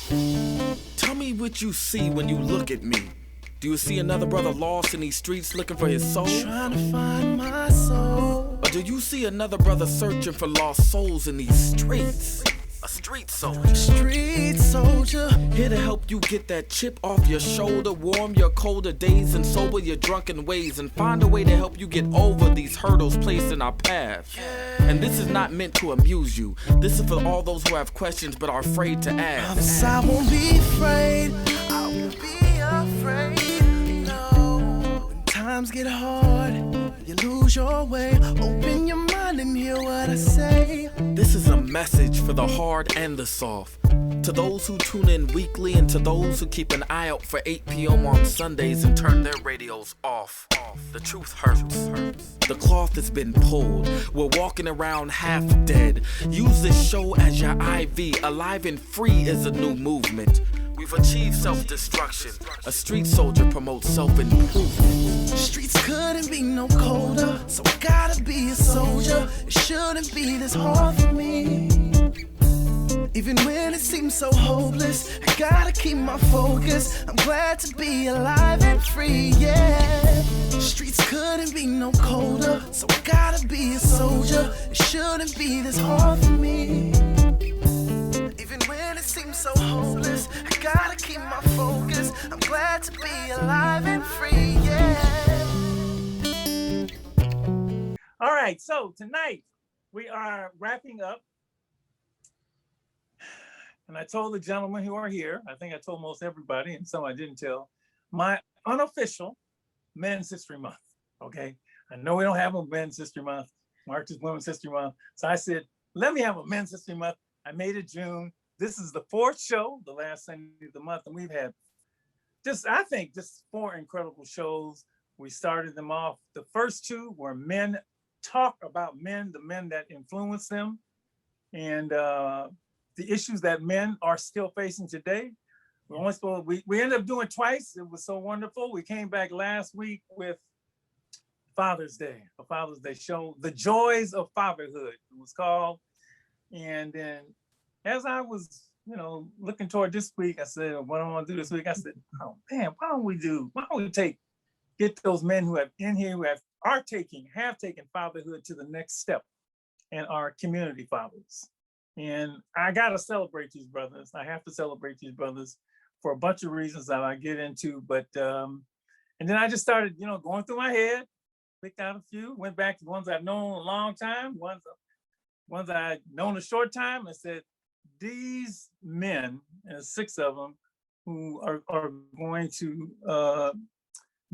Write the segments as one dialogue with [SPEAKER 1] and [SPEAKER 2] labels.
[SPEAKER 1] Tell me what you see when you look at me. Do you see another brother lost in these streets looking for his soul?
[SPEAKER 2] Trying to find my soul.
[SPEAKER 1] Or do you see another brother searching for lost souls in these streets? A street soldier.
[SPEAKER 2] Street soldier.
[SPEAKER 1] Here to help you get that chip off your shoulder, warm your colder days and sober your drunken ways, and find a way to help you get over these hurdles placed in our path. And this is not meant to amuse you. This is for all those who have questions but are afraid to ask.
[SPEAKER 2] I won't be afraid. I won't be afraid. No. When times get hard, you lose your way. Open your mind and hear what I say.
[SPEAKER 1] This is a message for the hard and the soft. To those who tune in weekly and to those who keep an eye out for 8 p.m. on Sundays and turn their radios off. The truth hurts. The cloth has been pulled. We're walking around half dead. Use this show as your IV. Alive and free is a new movement. We've achieved self-destruction. A street soldier promotes self-improvement.
[SPEAKER 2] Streets couldn't be no colder, so I gotta be a soldier. It shouldn't be this hard for me. Even when it seems so hopeless, I gotta keep my focus. I'm glad to be alive and free, yeah. Streets couldn't be no colder, so I gotta be a soldier. It shouldn't be this hard for me. Even when it seems so hopeless, I gotta keep my focus. I'm glad to be alive and free, yeah.
[SPEAKER 3] All right, so tonight we are wrapping up. And I told the gentlemen who are here, I think I told most everybody, and some I didn't tell, my unofficial Men's History Month, okay? I know we don't have a Men's History Month. March is Women's History Month. So I said, let me have a Men's History Month. I made it June. This is the 4th show, the last Sunday of the month, and we've had I think 4 incredible shows. We started them off. The first 2 were men talk about men, the men that influence them, and the issues that men are still facing today. We ended up doing twice. It was so wonderful. We came back last week with Father's Day, a Father's Day show, The Joys of Fatherhood, it was called. And then as I was, looking toward this week, I said, what I want to do this week, I said, oh man, why don't we get those men who have in here, who have taken fatherhood to the next step and are community fathers. And I gotta celebrate these brothers. I have to celebrate these brothers for a bunch of reasons that I get into. But and then I just started, going through my head, picked out a few, went back to the ones I've known a long time, ones I've known a short time, and said, these men, and 6 of them, who are going to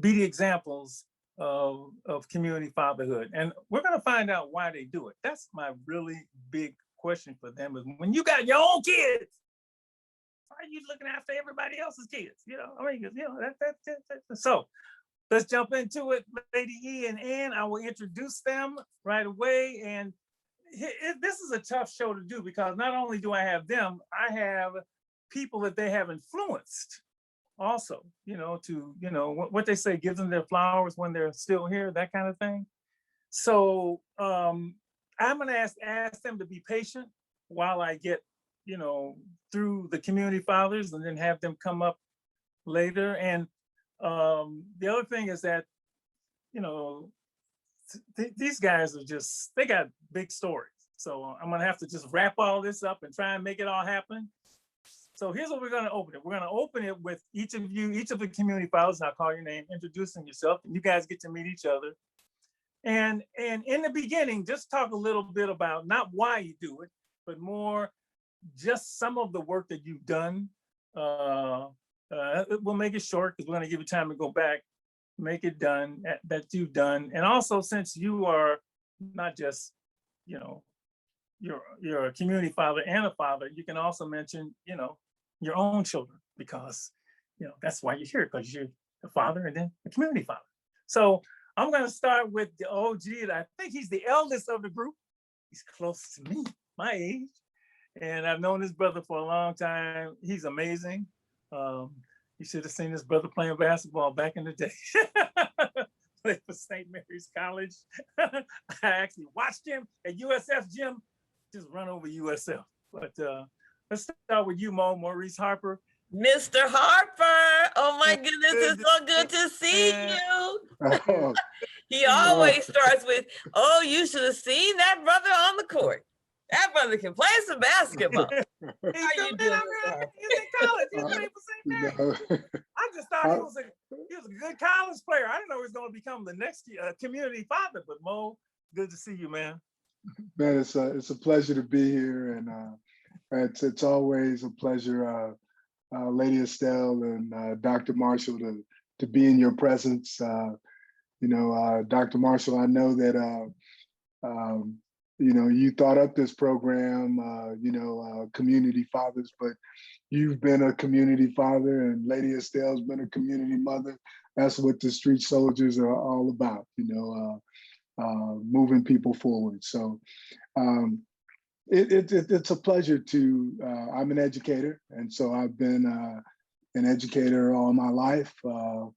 [SPEAKER 3] be the examples of community fatherhood. And we're gonna find out why they do it. That's my really big question for them, is when you got your own kids, why are you looking after everybody else's kids? So let's jump into it. Lady E and Ann, I will introduce them right away. And this is a tough show to do because not only do I have them, I have people that they have influenced also, what they say, give them their flowers when they're still here, that kind of thing. So I'm gonna ask them to be patient while I get, through the community fathers, and then have them come up later. And the other thing is that, these guys are they got big stories. So I'm gonna have to just wrap all this up and try and make it all happen. So here's what we're gonna open it. We're gonna open it with each of the community fathers, I'll call your name, introducing yourself, and you guys get to meet each other. And in the beginning, just talk a little bit about not why you do it, but more just some of the work that you've done. We'll make it short because we're going to give you time to go back, make it done that you've done. And also, since you are not just, you're a community father and a father, you can also mention, your own children, because, that's why you're here, because you're a father and then a community father. So I'm going to start with the OG, and I think he's the eldest of the group. He's close to me, my age. And I've known this brother for a long time. He's amazing. You should have seen this brother playing basketball back in the day. Played for St. Mary's College. I actually watched him at USF gym, just run over USF. But Let's start with you, Maurice Harper.
[SPEAKER 4] Mr. Harper, oh my goodness, it's so good to see you. He always starts with, oh, you should have seen that brother on the court. That brother can play some basketball. How are you doing, Mr. Harper?
[SPEAKER 3] He's in college. He's playing for St. Mary's. I just thought he was a good college player. I didn't know he was going to become the next community father. But Mo, good to see you, man.
[SPEAKER 5] Man, it's a pleasure to be here, and it's always a pleasure, Lady Estelle and Dr. Marshall, to be in your presence. Dr. Marshall, I know that you thought up this program, Community Fathers, but you've been a community father, and Lady Estelle's been a community mother. That's what the Street Soldiers are all about, moving people forward. So it's a pleasure to, I'm an educator, and so I've been an educator all my life. So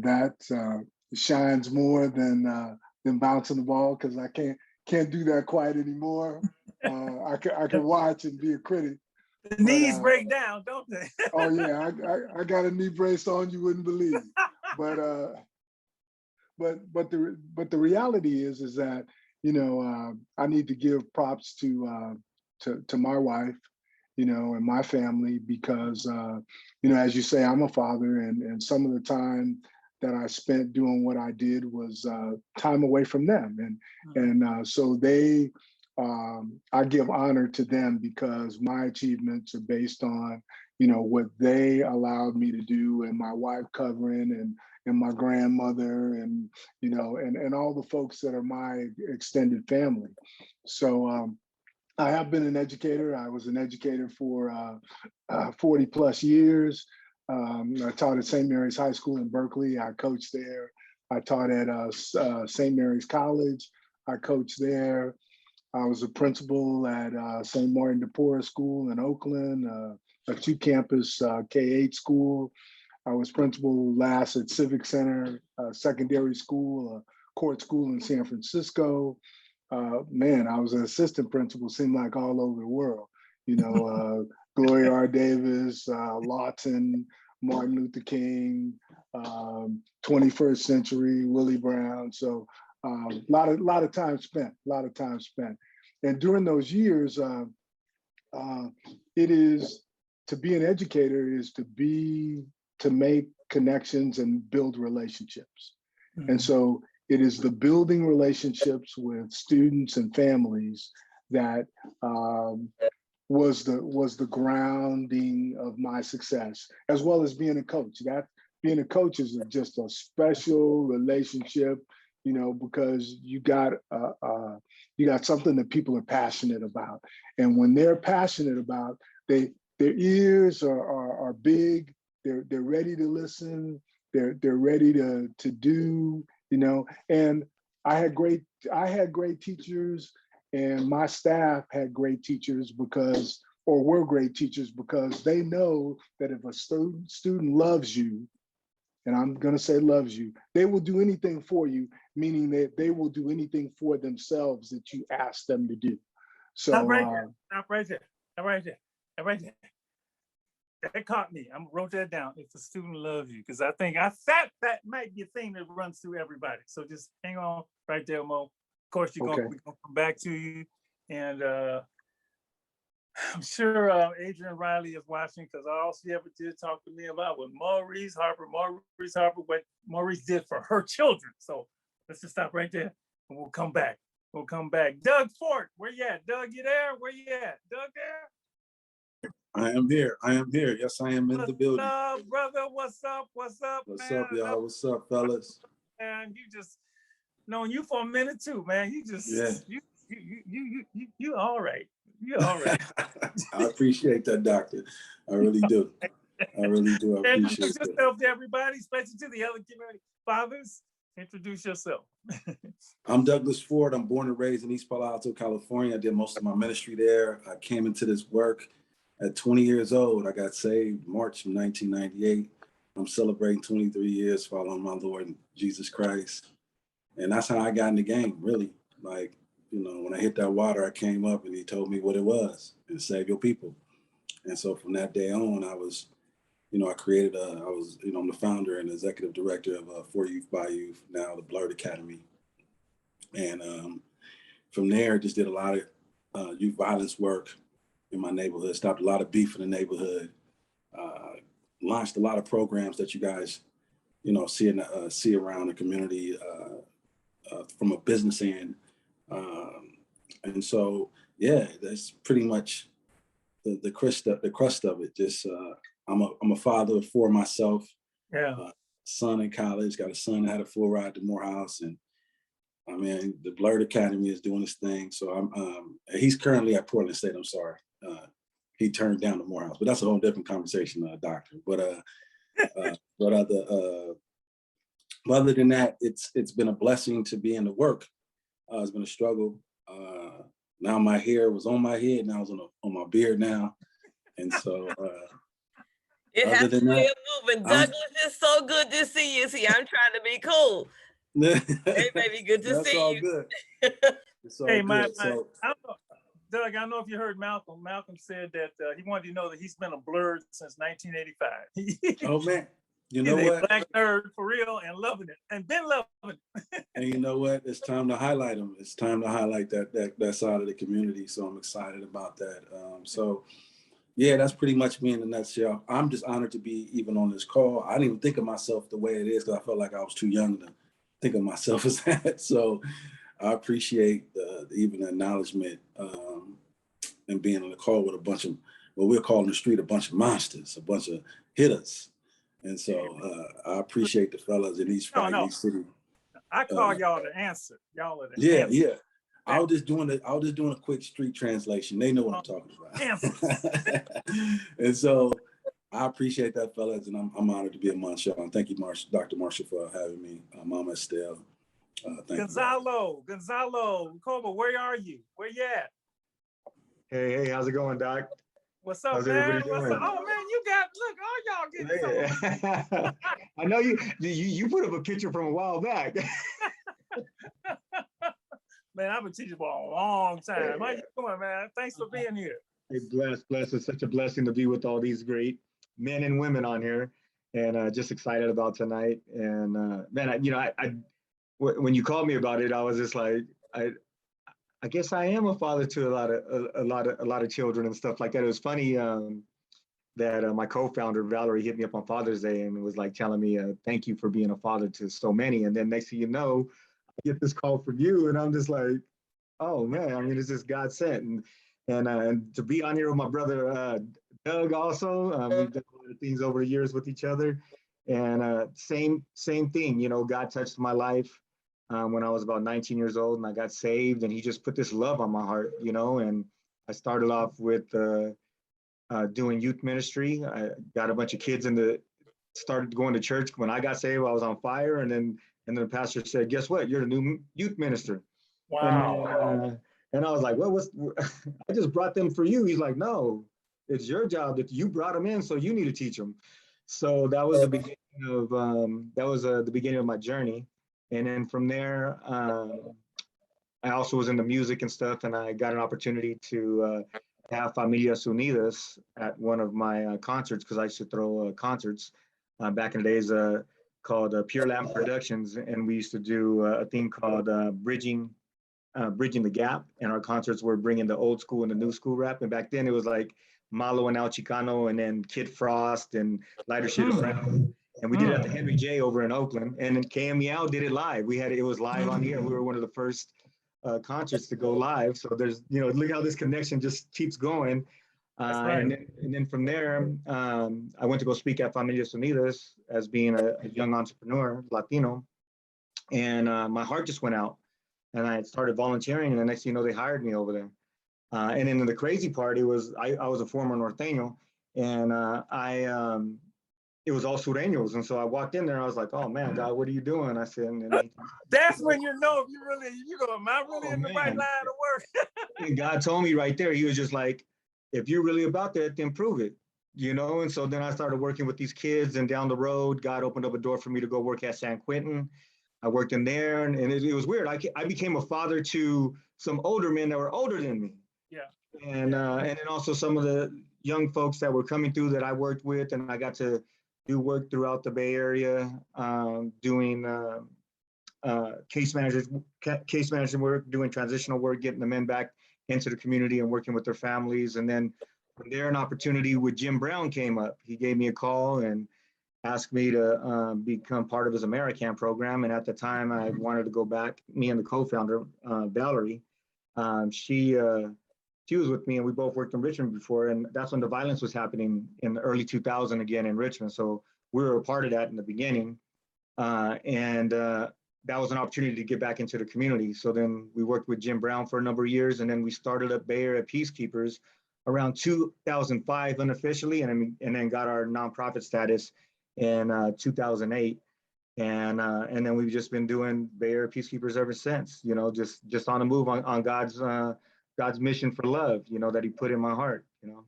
[SPEAKER 5] that shines more than bouncing the ball, because I can't do that quite anymore. I can watch and be a critic.
[SPEAKER 3] The knees break down, don't they?
[SPEAKER 5] Oh yeah, I got a knee brace on you wouldn't believe. But the reality is that I need to give props to my wife, and my family, because as you say, I'm a father, and some of the time that I spent doing what I did was time away from them, and so they, I give honor to them, because my achievements are based on what they allowed me to do, and my wife covering, and my grandmother, and and all the folks that are my extended family. So I have been an educator. I was an educator for 40 plus years. I taught at St. Mary's High School in Berkeley. I coached there. I taught at St. Mary's College. I coached there. I was a principal at St. Martin de Porres School in Oakland, a two-campus K-8 school. I was principal last at Civic Center Secondary School, a court school in San Francisco. Man, I was an assistant principal, seemed like all over the world. Gloria R. Davis, Lawton, Martin Luther King, 21st Century, Willie Brown. So a lot of time spent, And during those years, it is, to be an educator is to make connections and build relationships. Mm-hmm. And so it is the building relationships with students and families that was the grounding of my success, as well as being a coach. That being a coach is just a special relationship, because you got something that people are passionate about, and when they're passionate about, their ears are big. They're ready to listen. They're ready to do. And I had great teachers. And my staff had great teachers were great teachers, because they know that if a student loves you, and I'm going to say loves you, they will do anything for you, meaning that they will do anything for themselves that you ask them to do. So
[SPEAKER 3] Stop right there. That caught me. I'm gonna wrote that down. If a student loves you, because I think that might be a thing that runs through everybody. So just hang on right there, Mo. Of course, we're gonna come back to you, and I'm sure Adrian Riley is watching, because all she ever did talk to me about was Maurice Harper, what Maurice did for her children. So let's just stop right there, and we'll come back. Doug Fort, where you at? Doug, you there? Where you at? Doug there?
[SPEAKER 6] I am here. Yes, I am in the building.
[SPEAKER 3] What's up, brother? What's up?
[SPEAKER 6] What's up, y'all? What's up, fellas?
[SPEAKER 3] And you just known you for a minute too, man. You just you all right. You're all right.
[SPEAKER 6] I appreciate that, doctor. I really do. I appreciate
[SPEAKER 3] Introduce yourself to everybody, especially to the other community fathers. Introduce yourself.
[SPEAKER 6] I'm Douglas Ford. I'm born and raised in East Palo Alto, California. I did most of my ministry there. I came into this work at 20 years old. I got saved March of 1998. I'm celebrating 23 years following my Lord Jesus Christ. And that's how I got in the game, really. Like, when I hit that water, I came up and he told me what it was, and save your people. And so from that day on, I was, I was, I'm the founder and executive director of For Youth by Youth, now the Blerd Academy. And from there, just did a lot of youth violence work in my neighborhood, stopped a lot of beef in the neighborhood, launched a lot of programs that you guys, see around the community from a business end. And so, yeah, that's pretty much the crust of it. Just I'm a father of 4 myself.
[SPEAKER 3] Yeah.
[SPEAKER 6] Son in college, got a son that had a full ride to Morehouse, and I mean the Blerd Academy is doing his thing. So I'm he's currently at Portland State. I'm sorry, he turned down the Morehouse, but that's a whole different conversation, doctor. But other than that, it's been a blessing to be in the work. It's been a struggle. Now my hair was on my head, now it's on my beard now. And so
[SPEAKER 4] it has to be moving. Douglas, it's so good to see you. See, I'm trying to be cool. Hey, baby, good to see you.
[SPEAKER 6] Good. It's all
[SPEAKER 3] Hey,
[SPEAKER 6] good.
[SPEAKER 3] Doug, I don't know if you heard Malcolm. Malcolm said that he wanted you to know that he's been a Blerd since 1985.
[SPEAKER 6] Oh man, you know
[SPEAKER 3] he's
[SPEAKER 6] what?
[SPEAKER 3] A black nerd for real and loving it, and been loving it.
[SPEAKER 6] And you know what? It's time to highlight them. It's time to highlight that side of the community. So I'm excited about that. So yeah, that's pretty much me in a nutshell. I'm just honored to be even on this call. I didn't even think of myself the way it is because I felt like I was too young to think of myself as that. So I appreciate even the acknowledgement and being on the call with a bunch of what we're calling the street a bunch of monsters, a bunch of hitters. And so I appreciate the fellas in each city.
[SPEAKER 3] I call y'all the answer. Y'all are the answer.
[SPEAKER 6] Yeah. I was just doing a quick street translation. They know what I'm talking about. And so I appreciate that, fellas, and I'm honored to be amongst y'all. And thank you, Dr. Marshall, for having me. Mama Estelle.
[SPEAKER 3] Gonzalo, Rucobo, where are you? Where you at?
[SPEAKER 7] Hey, how's it going, Doc?
[SPEAKER 3] What's up,
[SPEAKER 7] how's
[SPEAKER 3] man?
[SPEAKER 7] Doing?
[SPEAKER 3] Oh man, you got all y'all getting something.
[SPEAKER 7] I know you put up a picture from a while back.
[SPEAKER 3] Man, I've been teaching for a long time. How you doing, man? Thanks for being here.
[SPEAKER 7] Hey, bless. It's such a blessing to be with all these great men and women on here, and just excited about tonight. And man, when you called me about it, I was just like, I guess I am a father to a lot of children and stuff like that. It was funny that my co-founder Valerie hit me up on Father's Day and was like telling me, thank you for being a father to so many. And then next thing you know, I get this call from you, and I'm just like, oh man, I mean, it's just God sent. And to be on here with my brother Doug also, we've done a lot of things over the years with each other. And same thing, God touched my life when I was about 19 years old, and I got saved, and he just put this love on my heart, and I started off with doing youth ministry. I got a bunch of kids started going to church. When I got saved, I was on fire, and then the pastor said, guess what? You're the new youth minister.
[SPEAKER 3] Wow.
[SPEAKER 7] And I was like, well, I just brought them for you. He's like, no, it's your job that you brought them in, so you need to teach them. So that was the beginning of the beginning of my journey. And then from there, I also was into music and stuff, and I got an opportunity to have Familias Unidas at one of my concerts, because I used to throw concerts back in the days called Pure Lamp Productions, and we used to do a thing called Bridging the Gap, and our concerts were bringing the old school and the new school rap. And back then it was like Malo and El Chicano, and then Kid Frost and Lighter Shade of Brown. And we did it at the Henry J over in Oakland, and then KMEL did it live. It was live on here. We were one of the first concerts to go live. So there's, look how this connection just keeps going.
[SPEAKER 3] Right.
[SPEAKER 7] And then from there, I went to go speak at Familias Unidas as being a young entrepreneur, Latino. And my heart just went out, and I started volunteering, and the next thing you know, they hired me over there. And then the crazy part, I was a former Norteño, and it was all Sureños. And so I walked in there, and I was like, oh man, God, what are you doing? I said,
[SPEAKER 3] that's when you know if you go, am I really in the right line of work?
[SPEAKER 7] And God told me right there, he was just like, if you're really about that, then prove it, And so then I started working with these kids, and down the road, God opened up a door for me to go work at San Quentin. I worked in there, and it was weird. I became a father to some older men that were older than me.
[SPEAKER 3] Yeah.
[SPEAKER 7] And then also some of the young folks that were coming through that I worked with, and I got to do work throughout the Bay Area, doing case management work, doing transitional work, getting the men back into the community and working with their families. And then from there, an opportunity with Jim Brown came up. He gave me a call and asked me to become part of his AmeriCamp program. And at the time, I wanted to go back. Me and the co-founder, Valerie, she was with me, and we both worked in Richmond before. And that's when the violence was happening in the early 2000 again in Richmond. So we were a part of that in the beginning. That was an opportunity to get back into the community. So then we worked with Jim Brown for a number of years, and then we started up Bay Area Peacekeepers around 2005 unofficially, and then got our nonprofit status in 2008. And then we've just been doing Bay Area Peacekeepers ever since, you know, just on the move on God's mission for love, you know, that he put in my heart, you know.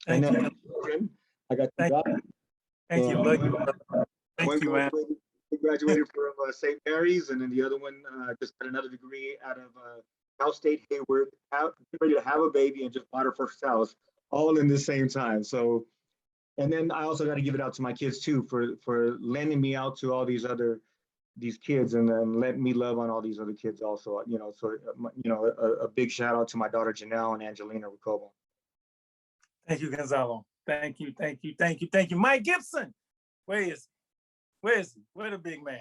[SPEAKER 3] Thank
[SPEAKER 7] and
[SPEAKER 3] you.
[SPEAKER 7] then I got two daughters.
[SPEAKER 3] Thank you, buddy. Thank you, man.
[SPEAKER 7] We graduated from St. Mary's, and then the other one just got another degree out of Cal State Hayward, ready to have a baby, and just bought her first house, all in the same time. So, and then I also got to give it out to my kids too for lending me out to all these kids, and then letting me love on all these other kids also. You know, so you know, a big shout out to my daughter Janelle and Angelina Rucobo.
[SPEAKER 3] Thank you, Gonzalo. Thank you, thank you, thank you, thank you. Mike Gibson, where is he? Where is he? Where the big man?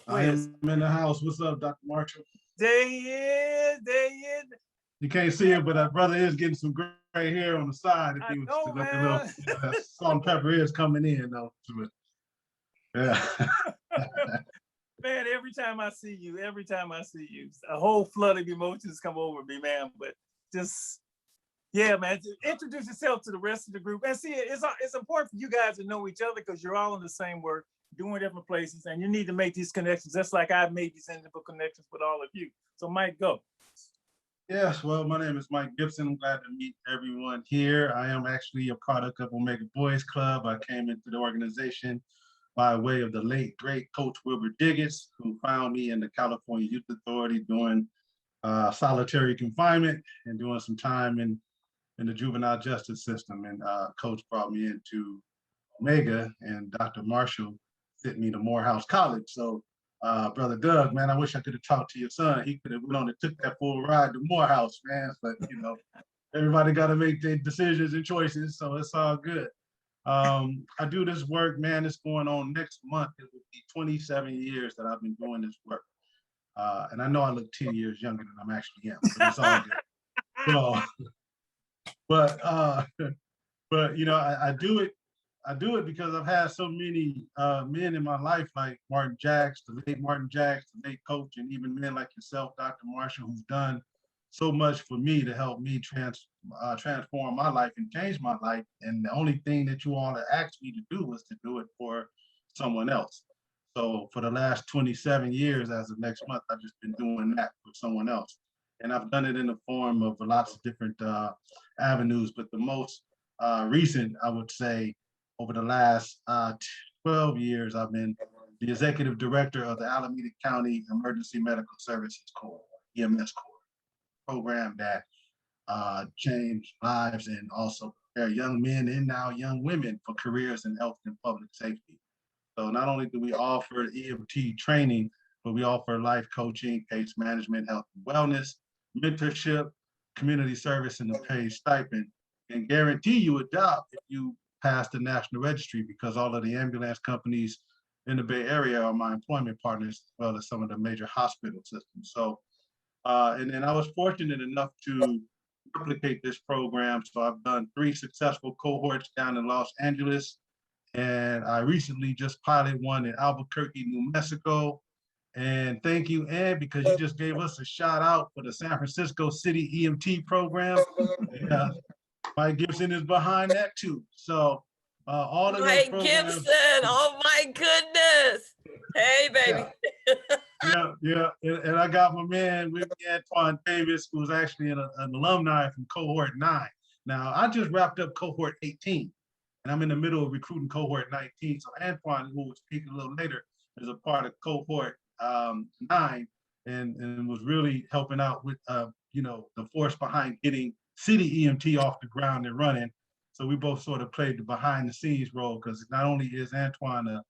[SPEAKER 8] I am in the house. What's up, Dr. Marshall?
[SPEAKER 3] There he is. There he is.
[SPEAKER 8] You can't see it, but that brother is getting some gray hair on the side. If he was
[SPEAKER 3] know,
[SPEAKER 8] to look
[SPEAKER 3] man.
[SPEAKER 8] a little, that salt and pepper is coming in, though. Yeah.
[SPEAKER 3] Man, every time I see you, a whole flood of emotions come over me, man. But just, yeah, man, introduce yourself to the rest of the group. And see, it's important for you guys to know each other, because you're all in the same work, doing different places, and you need to make these connections, just like I've made these individual connections with all of you. So Mike, go.
[SPEAKER 8] Yes, well, my name is Mike Gibson. I'm glad to meet everyone here. I am actually a product of Omega Boys Club. I came into the organization by way of the late, great Coach Wilbur Diggins, who found me in the California Youth Authority doing solitary confinement and doing some time in the juvenile justice system. And Coach brought me into Omega, and Dr. Marshall sent me to Morehouse College. So Brother Doug, man, I wish I could have talked to your son. He could have went on and took that full ride to Morehouse, man. But you know, everybody got to make their decisions and choices, so it's all good. I do this work, man. It's going on next month. It will be 27 years that I've been doing this work. And I know I look 10 years younger than I'm actually am, but it's all good. So, but you know, I do it because I've had so many men in my life, like Martin Jacks, the late Martin Jacks, the late Coach, and even men like yourself, Dr. Marshall, who've done so much for me to help me transform my life and change my life. And the only thing that you all have asked me to do was to do it for someone else. So for the last 27 years, as of next month, I've just been doing that for someone else. And I've done it in the form of lots of different avenues, but the most recent, I would say, over the last 12 years, I've been the executive director of the Alameda County Emergency Medical Services Corp, EMS Corp, program that changed lives and also prepare young men and now young women for careers in health and public safety. So not only do we offer EMT training, but we offer life coaching, case management, health and wellness, mentorship, community service, and a paid stipend, and guarantee you a job if you pass the National Registry, because all of the ambulance companies in the Bay Area are my employment partners, as well as some of the major hospital systems. So, and then I was fortunate enough to replicate this program. So I've done 3 successful cohorts down in Los Angeles, and I recently just piloted one in Albuquerque, New Mexico. And thank you, Ed, because you just gave us a shout out for the San Francisco City EMT program. Yeah. Mike Gibson is behind that too. So all of
[SPEAKER 4] Mike
[SPEAKER 8] those programs,
[SPEAKER 4] Gibson, oh my goodness. Hey, baby.
[SPEAKER 8] Yeah. And I got my man with me, Antoine Davis, who's actually an alumni from cohort 9. Now, I just wrapped up cohort 18, and I'm in the middle of recruiting cohort 19. So Antoine, who will speak a little later, is a part of cohort 9. and was really helping out with, you know, the force behind getting city EMT off the ground and running. So we both sort of played the behind the scenes role, because not only is Antoine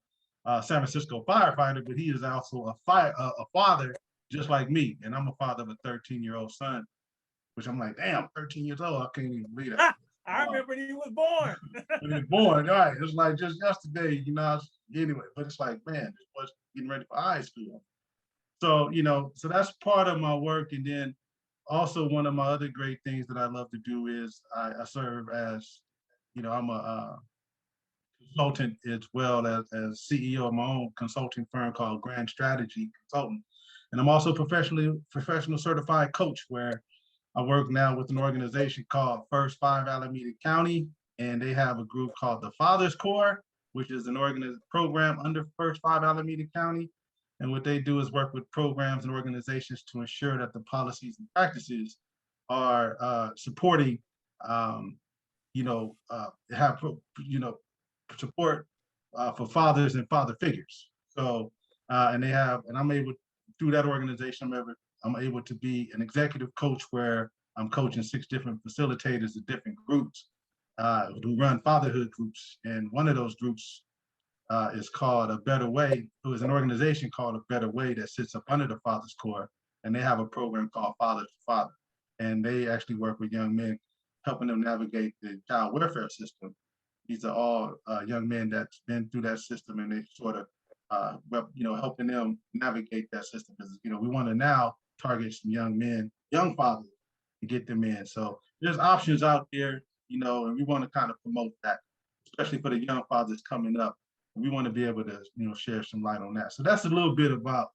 [SPEAKER 8] a San Francisco firefighter, but he is also a father just like me. And I'm a father of a 13-year-old son, which I'm like, damn, 13 years old, I can't even believe that.
[SPEAKER 3] I remember when he was born.
[SPEAKER 8] When he was born, all right. It was like just yesterday, you know, anyway, but it's like, man, this was getting ready for high school. So, you know, so that's part of my work. And then also one of my other great things that I love to do is I serve as, you know, I'm a consultant as well as CEO of my own consulting firm called Grand Strategy Consultant. And I'm also professional certified coach, where I work now with an organization called First 5 Alameda County, and they have a group called the Fathers Corps, which is an program under First 5 Alameda County. And what they do is work with programs and organizations to ensure that the policies and practices are supporting, you know, have, you know, support for fathers and father figures. So, and they have, and I'm able, through that organization, I'm able to be an executive coach where I'm coaching 6 different facilitators of different groups who run fatherhood groups. And one of those groups is called A Better Way, who is an organization called A Better Way that sits up under the Fathers Corps. And they have a program called Father to Father. And they actually work with young men, helping them navigate the child welfare system. These are all young men that's been through that system, and they sort of, you know, helping them navigate that system. Because, you know, we want to now target some young men, young fathers, to get them in. So there's options out there, you know, and we want to kind of promote that, especially for the young fathers coming up. We want to be able to, you know, share some light on that. So that's a little bit about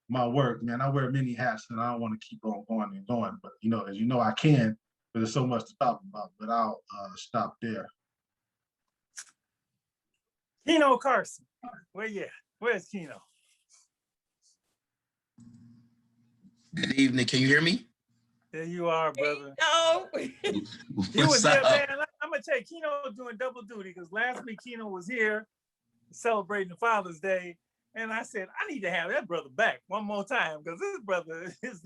[SPEAKER 8] my work, man. I wear many hats, and I don't want to keep on going and going, but, you know, as you know, I can, but there's so much to talk about, but I'll stop there.
[SPEAKER 3] Kino Carson, where you at? Where's Kino?
[SPEAKER 9] Good evening. Can you hear me?
[SPEAKER 3] There you are, brother.
[SPEAKER 4] No.
[SPEAKER 3] He was there, man. I'm gonna tell you, Kino was doing double duty, because last week Kino was here celebrating Father's Day, and I said I need to have that brother back one more time, because this brother he's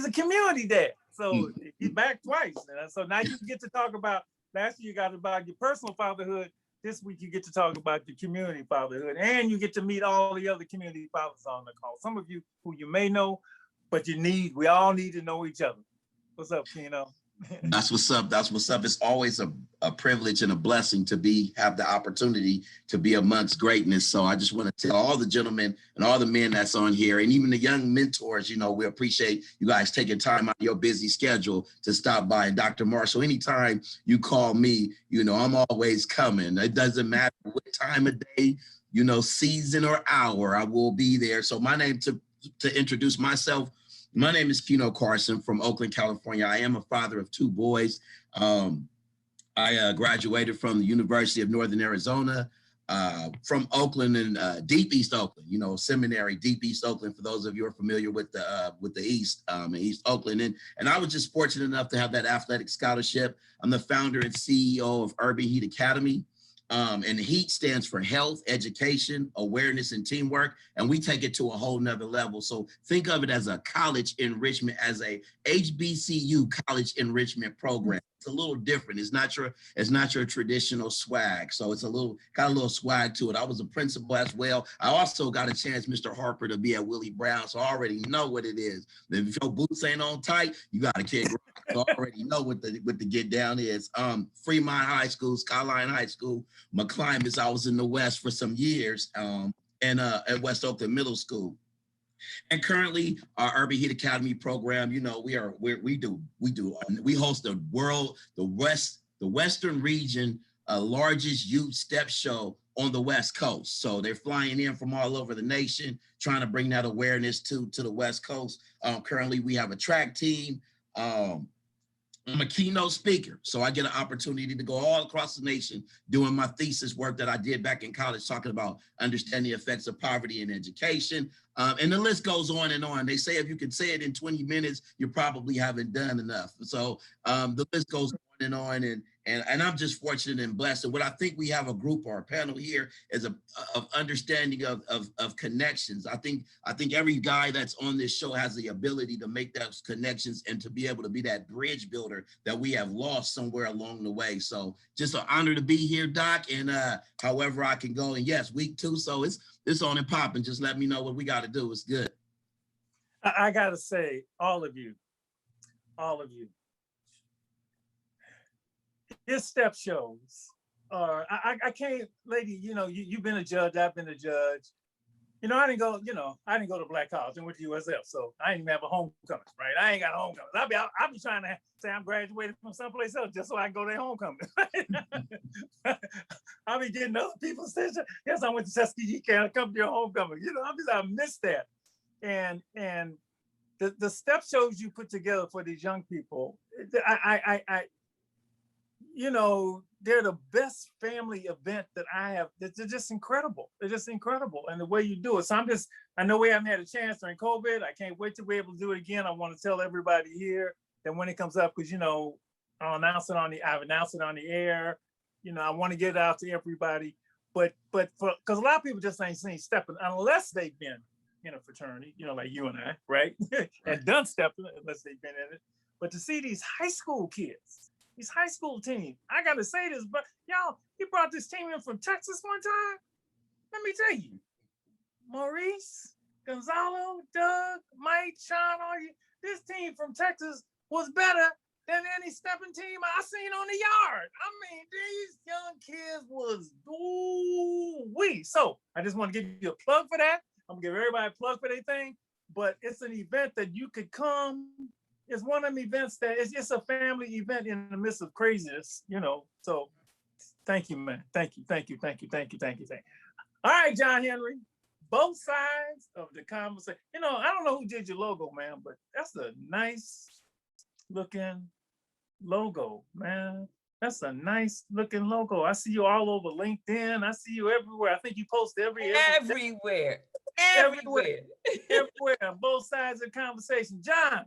[SPEAKER 3] a community dad, so he's back twice. And so now you get to talk about, last year you got about your personal fatherhood. This week you get to talk about the community fatherhood, and you get to meet all the other community fathers on the call. Some of you who you may know, but we all need to know each other. What's up, Kino?
[SPEAKER 9] That's what's up. That's what's up. It's always a privilege and a blessing to have the opportunity to be amongst greatness. So I just want to tell all the gentlemen and all the men that's on here, and even the young mentors, you know, we appreciate you guys taking time out of your busy schedule to stop by. And Dr. Marshall, anytime you call me, you know, I'm always coming. It doesn't matter what time of day, you know, season or hour, I will be there. So my name, to introduce myself, my name is Kino Carson from Oakland, California. I am a father of 2 boys. I graduated from the University of Northern Arizona, from Oakland and Deep East Oakland, you know, seminary, Deep East Oakland, for those of you who are familiar with the East, East Oakland. And I was just fortunate enough to have that athletic scholarship. I'm the founder and CEO of Urban Heat Academy. And HEAT stands for health, education, awareness, and teamwork. And we take it to a whole nother level. So think of it as a college enrichment, as a HBCU college enrichment program. It's a little different. It's not your traditional swag. So it's got a little swag to it. I was a principal as well. I also got a chance, Mr. Harper, to be at Willie Brown. So I already know what it is. If your boots ain't on tight, you got a kid. So I already know what the get down is. Fremont High School, Skyline High School, McClimas. I was in the West for some years, and at West Oakland Middle School. And currently our Urban Heat Academy program, you know, we host the Western region largest youth step show on the West Coast. So they're flying in from all over the nation, trying to bring that awareness to the West Coast. Currently we have a track team. I'm a keynote speaker, so I get an opportunity to go all across the nation doing my thesis work that I did back in college, talking about understanding the effects of poverty in education. And the list goes on and on. They say if you can say it in 20 minutes, you probably haven't done enough. So the list goes on and on, and I'm just fortunate and blessed. And what I think we have a group or a panel here is of understanding of connections. I think every guy that's on this show has the ability to make those connections and to be able to be that bridge builder that we have lost somewhere along the way. So just an honor to be here, Doc, and however I can go. And yes, week 2, so it's on and popping. Just let me know what we got to do. It's good.
[SPEAKER 3] I gotta say, all of you, his step shows are, I can't, lady, you know, you've been a judge, I've been a judge. You know, I didn't go to Black College and went to USF, so I didn't even have a homecoming, right? I ain't got a homecoming. I'll be trying to say I'm graduated from someplace else just so I can go to their homecoming. I'll be getting other people's attention. Yes, I went to Tuskegee County, come to your homecoming. You know, I missed that. And the step shows you put together for these young people, I you know, they're the best family event that I have. They're just incredible. They're just incredible. And the way you do it. So I know we haven't had a chance during COVID. I can't wait to be able to do it again. I want to tell everybody here that when it comes up, because, you know, I've announced it on the air. You know, I want to get it out to everybody. But because a lot of people just ain't seen stepping unless they've been in a fraternity, you know, like you and I, right? And done stepping unless they've been in it. But to see these high school kids, these high school teams, I gotta say this, but y'all, he brought this team in from Texas one time. Let me tell you, Maurice, Gonzalo, Doug, Mike, Sean, all you, this team from Texas was better than any stepping team I seen on the yard. I mean, these young kids was ooh-wee. So I just want to give you a plug for that. I'm gonna give everybody a plug for their thing, but it's an event that you could come. It's one of them events that it's a family event in the midst of craziness, you know. So thank you, man. Thank you. All right, John Henry, both sides of the conversation. You know, I don't know who did your logo, man, but that's a nice looking logo, man. That's a nice looking logo. I see you all over LinkedIn. I see you everywhere. I think you post
[SPEAKER 4] everywhere.
[SPEAKER 3] Everywhere on both sides of the conversation. John,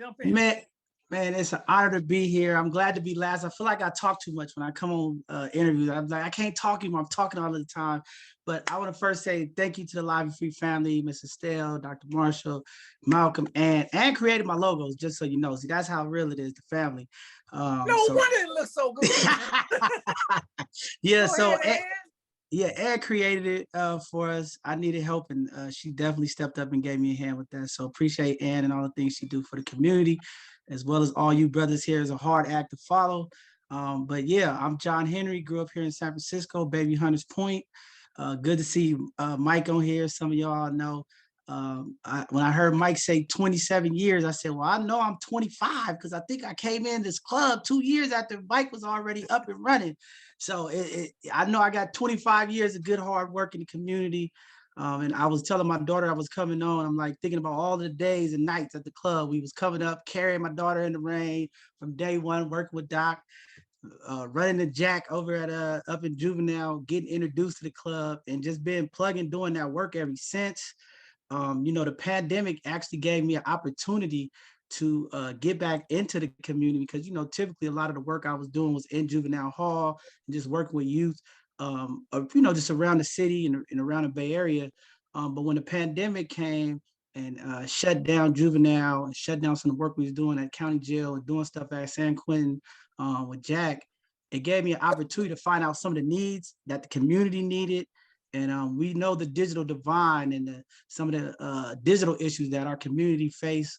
[SPEAKER 3] jump in.
[SPEAKER 10] Man, it's an honor to be here. I'm glad to be last. I feel like I talk too much when I come on interviews. I'm like, I can't talk anymore. I'm talking all the time. But I want to first say thank you to the Live and Free family, Mrs. Stell, Dr. Marshall, Malcolm, and created my logos, just so you know. See, that's how real it is, the family.
[SPEAKER 3] No wonder it looks so good.
[SPEAKER 10] Yeah, so Ann created it for us. I needed help, and she definitely stepped up and gave me a hand with that. So appreciate Ann and all the things she do for the community, as well as all you brothers here. Is a hard act to follow. But yeah, I'm John Henry, grew up here in San Francisco, baby Hunters Point. Good to see Mike on here. Some of y'all know. When I heard Mike say 27 years, I said, well, I know I'm 25 because I think I came in this club 2 years after Mike was already up and running. So I know I got 25 years of good hard work in the community. And I was telling my daughter I was coming on. I'm like thinking about all the days and nights at the club. We was coming up, carrying my daughter in the rain from day one, working with Doc, running the jack over at up in Juvenile, getting introduced to the club, and just been plugging, doing that work ever since. You know, the pandemic actually gave me an opportunity to get back into the community because, you know, typically a lot of the work I was doing was in juvenile hall and just working with youth, you know, just around the city and around the Bay Area. But when the pandemic came and shut down juvenile and shut down some of the work we was doing at county jail and doing stuff at San Quentin with Jack, it gave me an opportunity to find out some of the needs that the community needed. And we know the digital divide and some of the digital issues that our community face.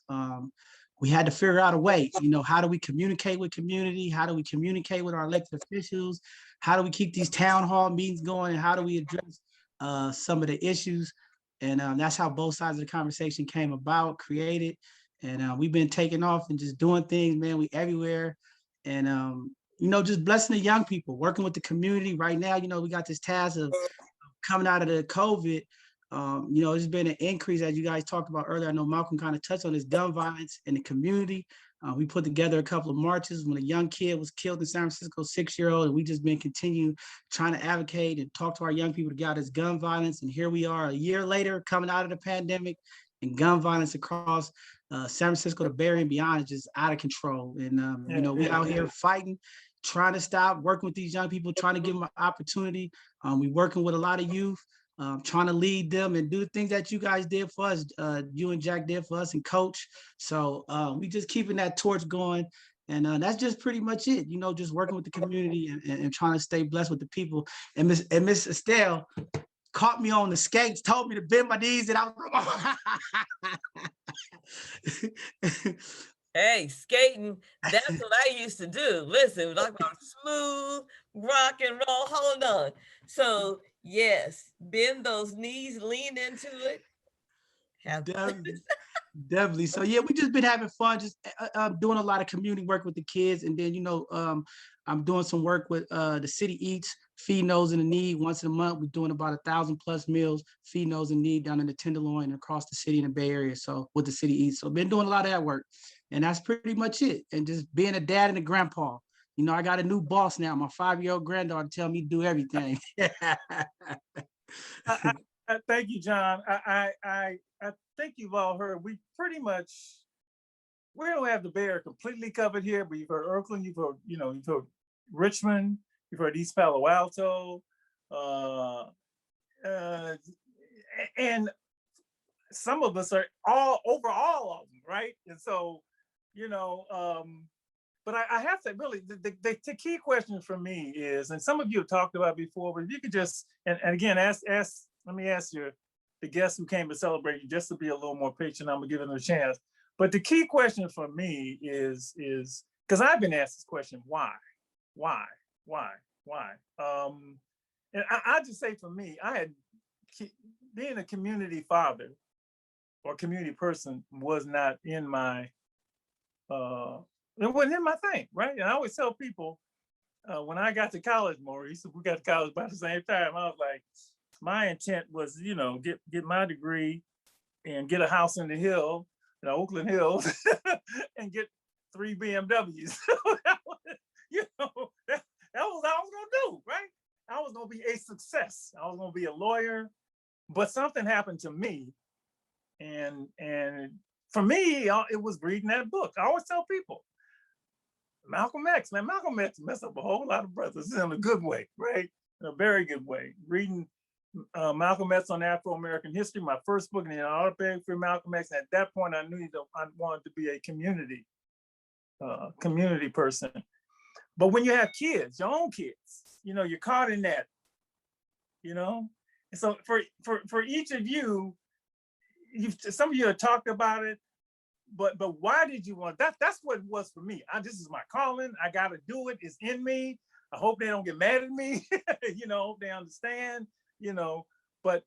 [SPEAKER 10] We had to figure out a way, you know, how do we communicate with community? How do we communicate with our elected officials? How do we keep these town hall meetings going? And how do we address some of the issues? And that's how both sides of the conversation came about, created. And we've been taking off and just doing things, man. We everywhere. And, you know, just blessing the young people, working with the community right now. You know, we got this task of coming out of the COVID, you know, there's been an increase, as you guys talked about earlier. I know Malcolm kind of touched on this, gun violence in the community. We put together a couple of marches when a young kid was killed in San Francisco, 6-year-old, and we just been continuing trying to advocate and talk to our young people to get out this gun violence. And here we are a year later, coming out of the pandemic, and gun violence across San Francisco, the Bay Area and beyond is just out of control. And, you know, we out here fighting, trying to stop, working with these young people, trying to give them an opportunity. We working with a lot of youth, trying to lead them and do the things that you guys did for us, you and Jack did for us and coach. So we just keeping that torch going. And that's just pretty much it, you know, just working with the community and trying to stay blessed with the people. And Miss Estelle caught me on the skates, told me to bend my knees, and I was
[SPEAKER 4] Hey, skating, that's what I used to do. Listen, talk about smooth rock and roll. Hold on. So yes, bend those knees, lean into it.
[SPEAKER 10] Definitely. So yeah, we just been having fun, just doing a lot of community work with the kids. And then, you know, I'm doing some work with the City Eats, feeding those in the need once a month. We're doing about 1,000+ meals, feeding those in need down in the Tenderloin and across the city in the Bay Area. So with the City Eats. So been doing a lot of that work. And that's pretty much it. And just being a dad and a grandpa. You know, I got a new boss now. My 5-year-old granddaughter tell me to do everything.
[SPEAKER 3] Thank you, John. I think you've all heard, we don't have the Bay Area completely covered here, but you've heard Oakland, you've heard Richmond, you've heard East Palo Alto, and some of us are all over all of them, right? And so, you know, but I have to really, the key question for me is, and some of you have talked about before, but if you could just, and again, let me ask you, the guests who came to celebrate you, just to be a little more patient, I'm gonna give them a chance. But the key question for me is because I've been asked this question, why? And I just say for me, being a community father or community person was not in my, it wasn't in my thing, right? And I always tell people, when I got to college, Maurice, we got to college about the same time, I was like, my intent was, you know, get my degree and get a house in the hill, in Oakland Hills, and get 3 BMWs. That was, you know, that was what I was gonna do, right? I was gonna be a success. I was gonna be a lawyer, but something happened to me, and for me, it was reading that book. I always tell people, Malcolm X messed up a whole lot of brothers in a good way, right? In a very good way. Reading Malcolm X on Afro-American history, my first book, and the autobiography for Malcolm X. And at that point, I knew that I wanted to be a community person. But when you have kids, your own kids, you know, you're caught in that, you know. And so for each of you, some of you have talked about it, but why did you want that? That's what it was for me. This is my calling. I got to do it. It's in me. I hope they don't get mad at me. You know, hope they understand. You know, but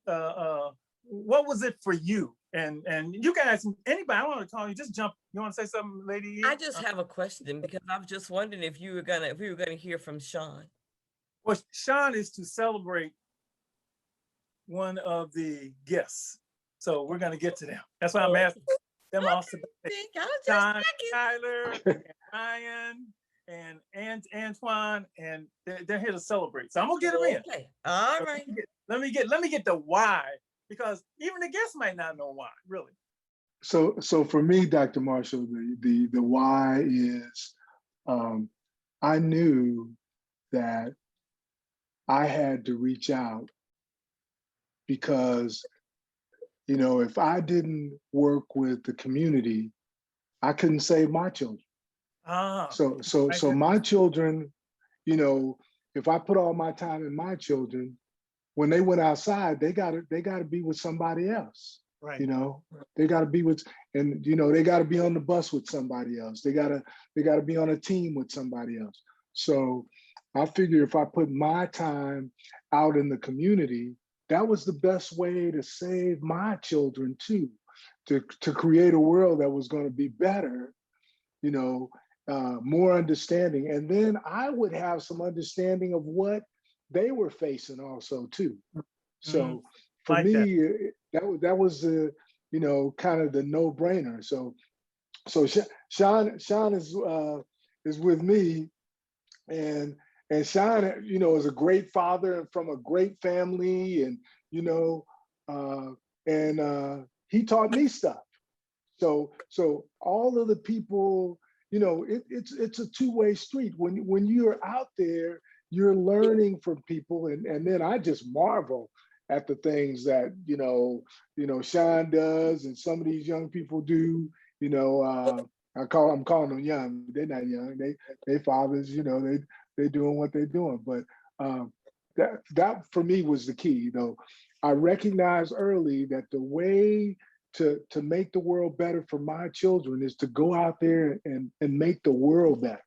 [SPEAKER 3] what was it for you? And you guys, anybody, I want to call you, just jump. You want to say something, Lady?
[SPEAKER 4] I just have a question because I was just wondering if we were gonna hear from Sean.
[SPEAKER 3] Well, Sean is to celebrate one of the guests, so we're gonna get to them. That's why I'm asking them also. Sean, Tyler, and Ryan, and Antoine, and they're here to celebrate. So I'm gonna get them in.
[SPEAKER 4] Okay, all right.
[SPEAKER 3] Let me get the why, because even the guests might not know why, really.
[SPEAKER 5] So for me, Dr. Marshall, the why is, I knew that I had to reach out because, you know, if I didn't work with the community, I couldn't save my children. So my children, you know, if I put all my time in my children, when they went outside, they gotta be with somebody else. Right. You know, they gotta be with, and you know, they gotta be on the bus with somebody else. They gotta be on a team with somebody else. So I figured if I put my time out in the community, that was the best way to save my children too, to create a world that was gonna be better, you know, more understanding. And then I would have some understanding of what they were facing also too. So for me, that was you know, kind of the no-brainer. So Sean is with me, and Sean, you know, is a great father and from a great family, and you know, and he taught me stuff. So all of the people, you know, it's a two-way street. When you're out there, you're learning from people, and then I just marvel at the things that Sean does and some of these young people do. You know, I'm calling them young. They're not young. They fathers. You know, they're doing what they're doing. But that for me was the key. You know, I recognized early that the way to make the world better for my children is to go out there and make the world better,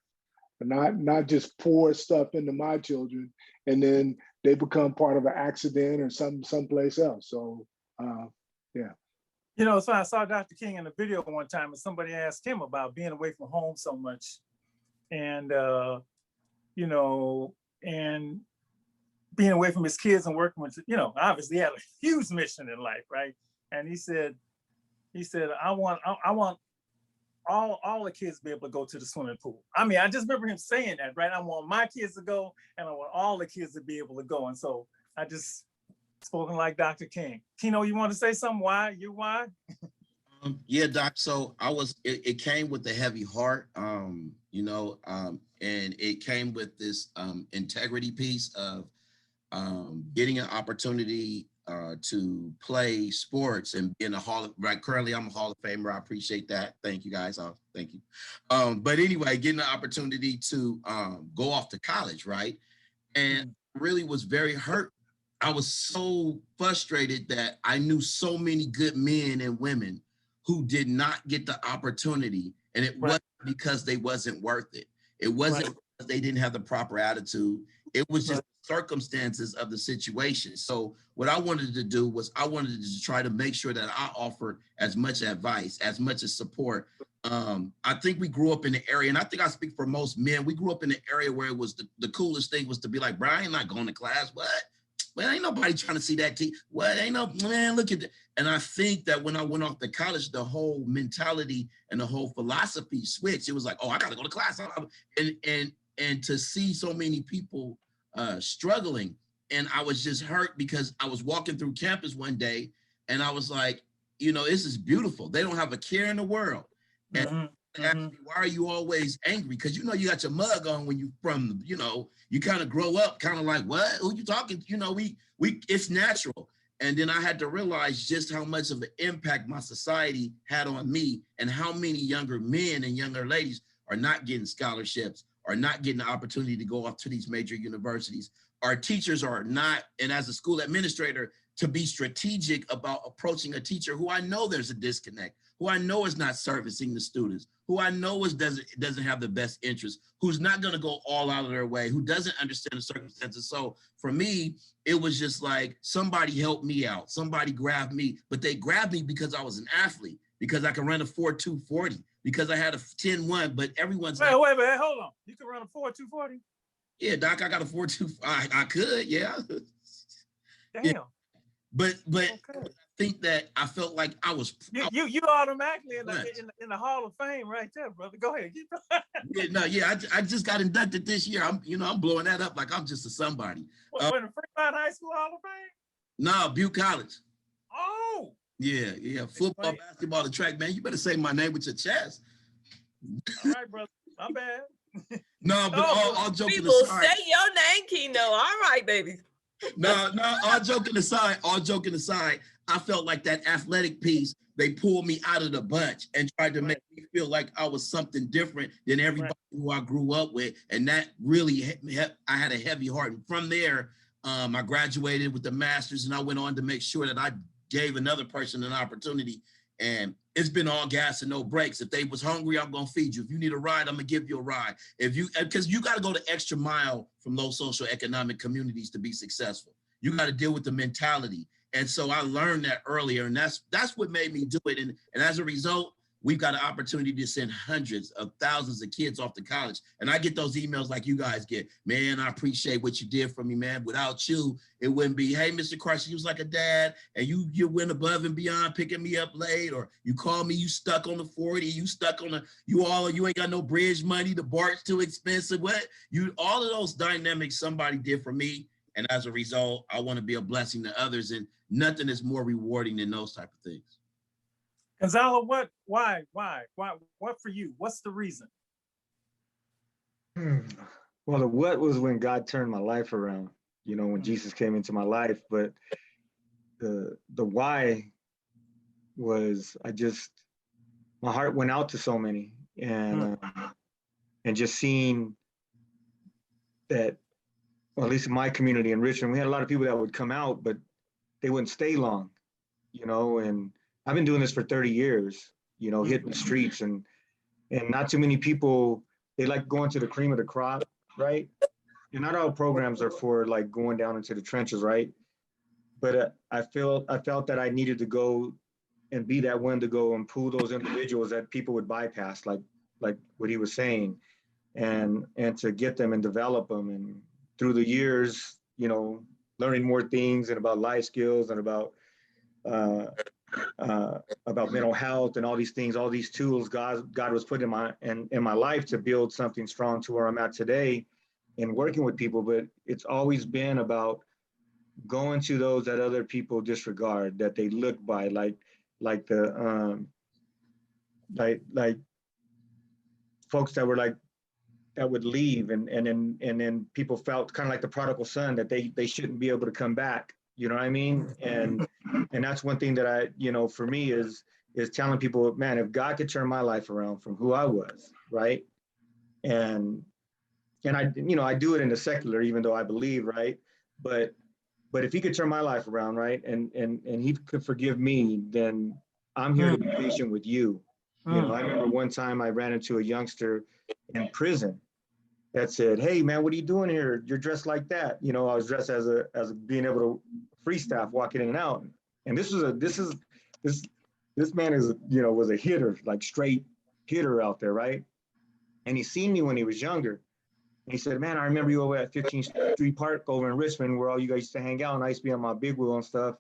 [SPEAKER 5] not just pour stuff into my children and then they become part of an accident or someplace else. So yeah.
[SPEAKER 3] You know, so I saw Dr. King in a video one time, and somebody asked him about being away from home so much, and you know, and being away from his kids and working with, you know, obviously he had a huge mission in life, right? And he said, I want all the kids to be able to go to the swimming pool. I mean, I just remember him saying that, right? I want my kids to go, and I want all the kids to be able to go. And so I just spoken like Dr. King. Kino, you want to say something? Why?
[SPEAKER 9] Yeah, Doc. So it came with a heavy heart, you know, and it came with this integrity piece of getting an opportunity to play sports and be in a currently I'm a Hall of Famer. I appreciate that. Thank you guys. Thank you. But anyway, getting the opportunity to go off to college, right? And really was very hurt. I was so frustrated that I knew so many good men and women who did not get the opportunity. And it wasn't because they wasn't worth it. It wasn't because they didn't have the proper attitude. It was just circumstances of the situation. So what I wanted to do was I wanted to try to make sure that I offered as much advice, as much as support. I think we grew up in the area, and I think I speak for most men, we grew up in the area where it was the coolest thing was to be like, Brian, not going to class. What? Well, ain't nobody trying to see that. What? Ain't no, man, look at that. And I think that when I went off to college, the whole mentality and the whole philosophy switched. It was like, oh, I got to go to class. And to see so many people struggling, and I was just hurt because I was walking through campus one day and I was like, you know, this is beautiful. They don't have a care in the world. And asked me, why are you always angry? Because you know you got your mug on when you from, you know, you kind of grow up kind of like, what? Who you talking? You know, we it's natural. And then I had to realize just how much of an impact my society had on me and how many younger men and younger ladies are not getting scholarships, are not getting the opportunity to go off to these major universities. Our teachers are not, and as a school administrator, to be strategic about approaching a teacher who I know there's a disconnect, who I know is not servicing the students, who I know doesn't have the best interest, who's not gonna go all out of their way, who doesn't understand the circumstances. So for me, it was just like, somebody helped me out, somebody grabbed me, but they grabbed me because I was an athlete, because I can run a 4.240, because I had a 10.1, but everyone's
[SPEAKER 3] wait, hold on. You can run a 4.240?
[SPEAKER 9] Yeah, Doc, I got a 4.2. I could, yeah.
[SPEAKER 3] Damn.
[SPEAKER 9] Yeah. But okay. I think that I felt like I was.
[SPEAKER 3] You automatically in the Hall of Fame right there, brother. Go ahead.
[SPEAKER 9] I just got inducted this year. I'm blowing that up like I'm just a somebody.
[SPEAKER 3] What, in the Fremont High School Hall of Fame?
[SPEAKER 9] No, Butte College.
[SPEAKER 3] Oh.
[SPEAKER 9] Yeah. Football, basketball, and track, man. You better say my name with your chest.
[SPEAKER 3] All right, brother. My bad.
[SPEAKER 9] No, but all joking
[SPEAKER 4] people
[SPEAKER 9] aside.
[SPEAKER 4] Say your name, Kino. All right, baby.
[SPEAKER 9] No, all joking aside, I felt like that athletic piece, they pulled me out of the bunch and tried to make me feel like I was something different than everybody who I grew up with. And that really, I had a heavy heart. And from there, I graduated with the master's, and I went on to make sure that I gave another person an opportunity. And it's been all gas and no brakes. If they was hungry, I'm gonna feed you. If you need a ride, I'm gonna give you a ride. Because you gotta go the extra mile from low social economic communities to be successful. You gotta deal with the mentality. And so I learned that earlier, and that's what made me do it. And as a result, we've got an opportunity to send hundreds of thousands of kids off to college. And I get those emails like you guys get. Man, I appreciate what you did for me, man. Without you, it wouldn't be, hey, Mr. Carson, you was like a dad, and you went above and beyond picking me up late, or you called me, you stuck on the 40, you stuck on you ain't got no bridge money, the BART's too expensive. All of those dynamics somebody did for me. And as a result, I want to be a blessing to others, and nothing is more rewarding than those type of things.
[SPEAKER 3] Gonzalo, why, what for you? What's the reason?
[SPEAKER 7] Well, the what was when God turned my life around, you know, when Jesus came into my life. But the why was my heart went out to so many, and just seeing that, well, at least in my community in Richmond, we had a lot of people that would come out, but they wouldn't stay long, you know. And I've been doing this for 30 years, you know, hitting the streets, and not too many people, they like going to the cream of the crop, right? And not all programs are for like going down into the trenches, right? But I felt that I needed to go and be that one to go and pull those individuals that people would bypass, like what he was saying, and to get them and develop them. And through the years, you know, learning more things and about life skills and about mental health and all these things, all these tools God was putting in my life to build something strong to where I'm at today and working with people. But it's always been about going to those that other people disregard, that they look by, like the like folks that were like, that would leave, and then people felt kind of like the prodigal son, that they shouldn't be able to come back. You know what I mean? And that's one thing that I, you know, for me is telling people, man, if God could turn my life around from who I was, right? And I, you know, I do it in the secular, even though I believe, right? But if he could turn my life around, right, and he could forgive me, then I'm here to be patient with you. You know, I remember one time I ran into a youngster in prison that said, "Hey man, what are you doing here? You're dressed like that." You know, I was dressed as being able to free staff, walking in and out. And this man is, you know, was a hitter, like straight hitter out there, right? And he seen me when he was younger. And he said, "Man, I remember you over at 15th Street Park over in Richmond, where all you guys used to hang out, and I used to be on my big wheel and stuff.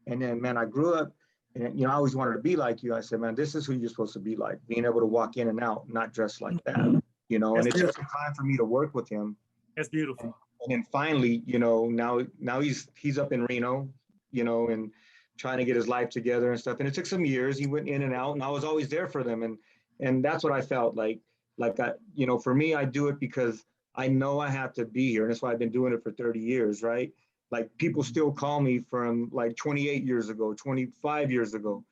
[SPEAKER 7] And then, man, I grew up, and, you know, I always wanted to be like you." I said, "Man, this is who you're supposed to be like, being able to walk in and out, not dressed like that." You know, and it took some time for me to work with him.
[SPEAKER 3] That's beautiful.
[SPEAKER 7] And then finally, you know, now he's up in Reno, you know, and trying to get his life together and stuff. And it took some years. He went in and out, and I was always there for them. And that's what I felt like I, you know, for me, I do it because I know I have to be here. And that's why I've been doing it for 30 years, right? Like, people still call me from like 28 years ago, 25 years ago.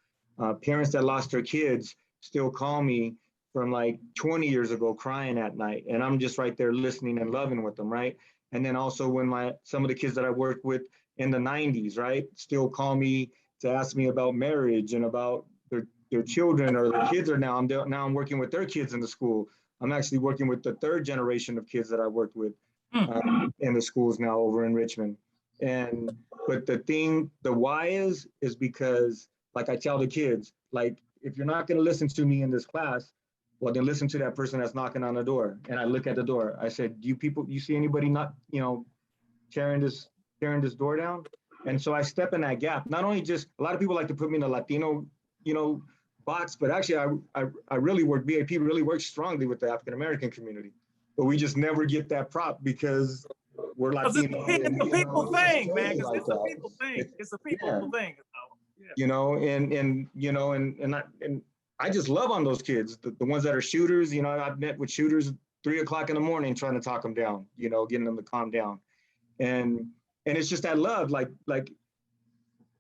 [SPEAKER 7] Parents that lost their kids still call me from like 20 years ago, crying at night. And I'm just right there listening and loving with them, right? And then also when some of the kids that I worked with in the 90s, right, still call me to ask me about marriage and about their children, or their kids are now I'm working with their kids in the school. I'm actually working with the third generation of kids that I worked with in the schools now over in Richmond. But the why is because, like I tell the kids, like, if you're not going to listen to me in this class, well, then listen to that person that's knocking on the door. And I look at the door. I said, you see anybody not, you know, tearing this door down? And so I step in that gap. Not only just, a lot of people like to put me in the Latino, you know, box, but actually I really work, BAP really works strongly with the African-American community. But we just never get that prop because we're Latino.
[SPEAKER 3] It's a people thing, man. It's a people thing. It's a people thing. Yeah.
[SPEAKER 7] You know, and you know, and I just love on those kids, the ones that are shooters. You know, I've met with shooters 3 o'clock in the morning trying to talk them down, you know, getting them to calm down. And it's just that love, like,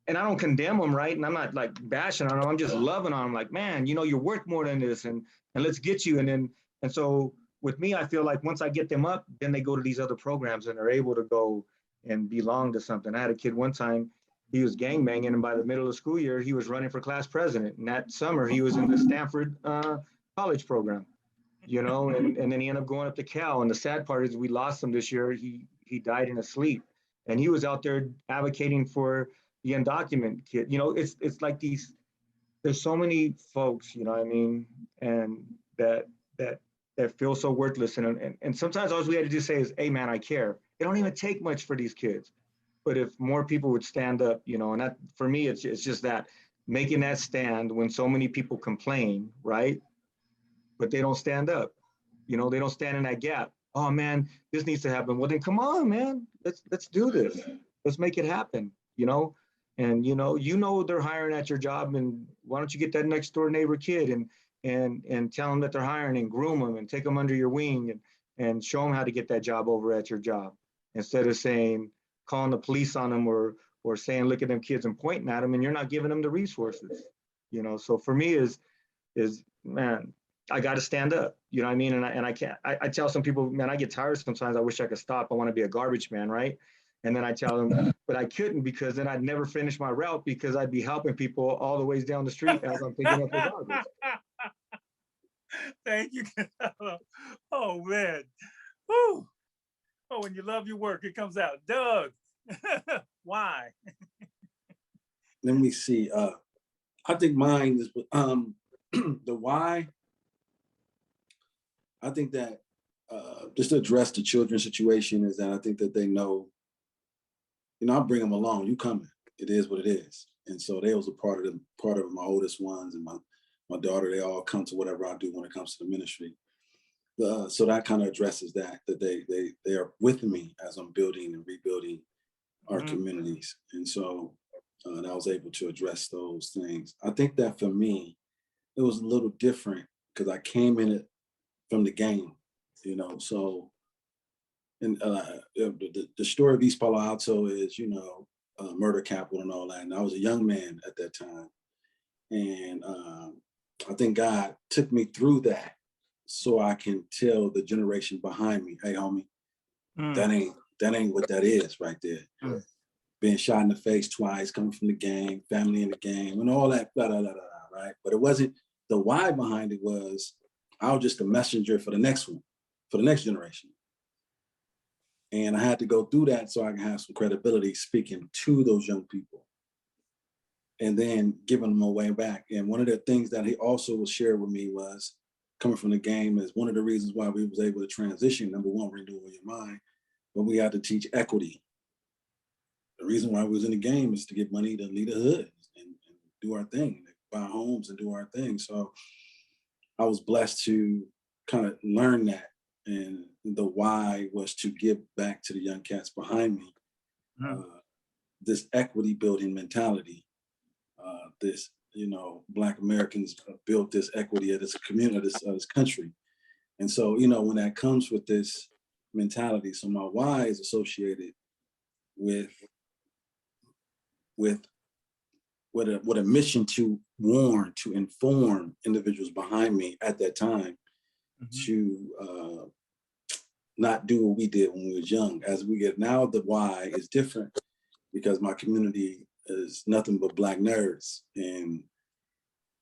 [SPEAKER 7] and I don't condemn them, right? And I'm not like bashing on them. I'm just loving on them, like, man, you know, you're worth more than this, and let's get you. And so with me, I feel like once I get them up, then they go to these other programs and they're able to go and belong to something. I had a kid one time, he was gangbanging, and by the middle of the school year, he was running for class president. And that summer, he was in the Stanford college program, you know, and then he ended up going up to Cal. And the sad part is we lost him this year. He died in his sleep. And he was out there advocating for the undocumented kid. You know, it's like there's so many folks, you know what I mean, and that feel so worthless. And sometimes all we had to just say is, hey man, I care. It don't even take much for these kids. But if more people would stand up, you know, and that, for me, it's just that, making that stand when so many people complain, right? But they don't stand up, you know, they don't stand in that gap. Oh man, this needs to happen. Well then come on, man, let's do this. Let's make it happen, you know? And you know they're hiring at your job, and why don't you get that next door neighbor kid and tell them that they're hiring and groom them and take them under your wing and show them how to get that job over at your job, instead of saying, calling the police on them or saying, look at them kids and pointing at them, and you're not giving them the resources. So for me is man, I got to stand up, you know what I mean? And I can't, I tell some people, man, I get tired sometimes. I wish I could stop. I want to be a garbage man, right? And then I tell them, but I couldn't, because then I'd never finish my route, because I'd be helping people all the ways down the street as I'm picking up the garbage.
[SPEAKER 3] Thank you. Oh man. Woo. Oh, when you love your work, it comes out. Doug, why?
[SPEAKER 6] Let me see. I think mine is the why. I think that just to address the children's situation is that I think that they know, I bring them along. You coming? It is what it is. And so they was a part of my oldest ones and my daughter. They all come to whatever I do when it comes to the ministry. So that kind of addresses that they are with me as I'm building and rebuilding our communities. And so and I was able to address those things. I think that for me, it was a little different because I came in it from the game, so, and the story of East Palo Alto is, murder capital and all that. And I was a young man at that time. And I think God took me through that so I can tell the generation behind me, hey, homie, that ain't what that is right there. Being shot in the face twice, coming from the gang, family in the game, and all that, blah, blah, blah, blah, right? But it wasn't, the why behind it was, I was just a messenger for the next one, for the next generation. And I had to go through that so I can have some credibility speaking to those young people and then giving them a way back. And one of the things that he also was shared with me was, coming from the game, is one of the reasons why we was able to transition. Number one, renewal your mind, but we had to teach equity. The reason why we was in the game is to get money to lead the hood and do our thing, buy homes and do our thing. So I was blessed to kind of learn that. And the why was to give back to the young cats behind me, this equity building mentality, this, Black Americans built this equity of this community, of this country. And so, when that comes with this mentality, so my why is associated with a mission to warn, to inform individuals behind me at that time to not do what we did when we was young. As we get now, the why is different because my community is nothing but Black nerds. And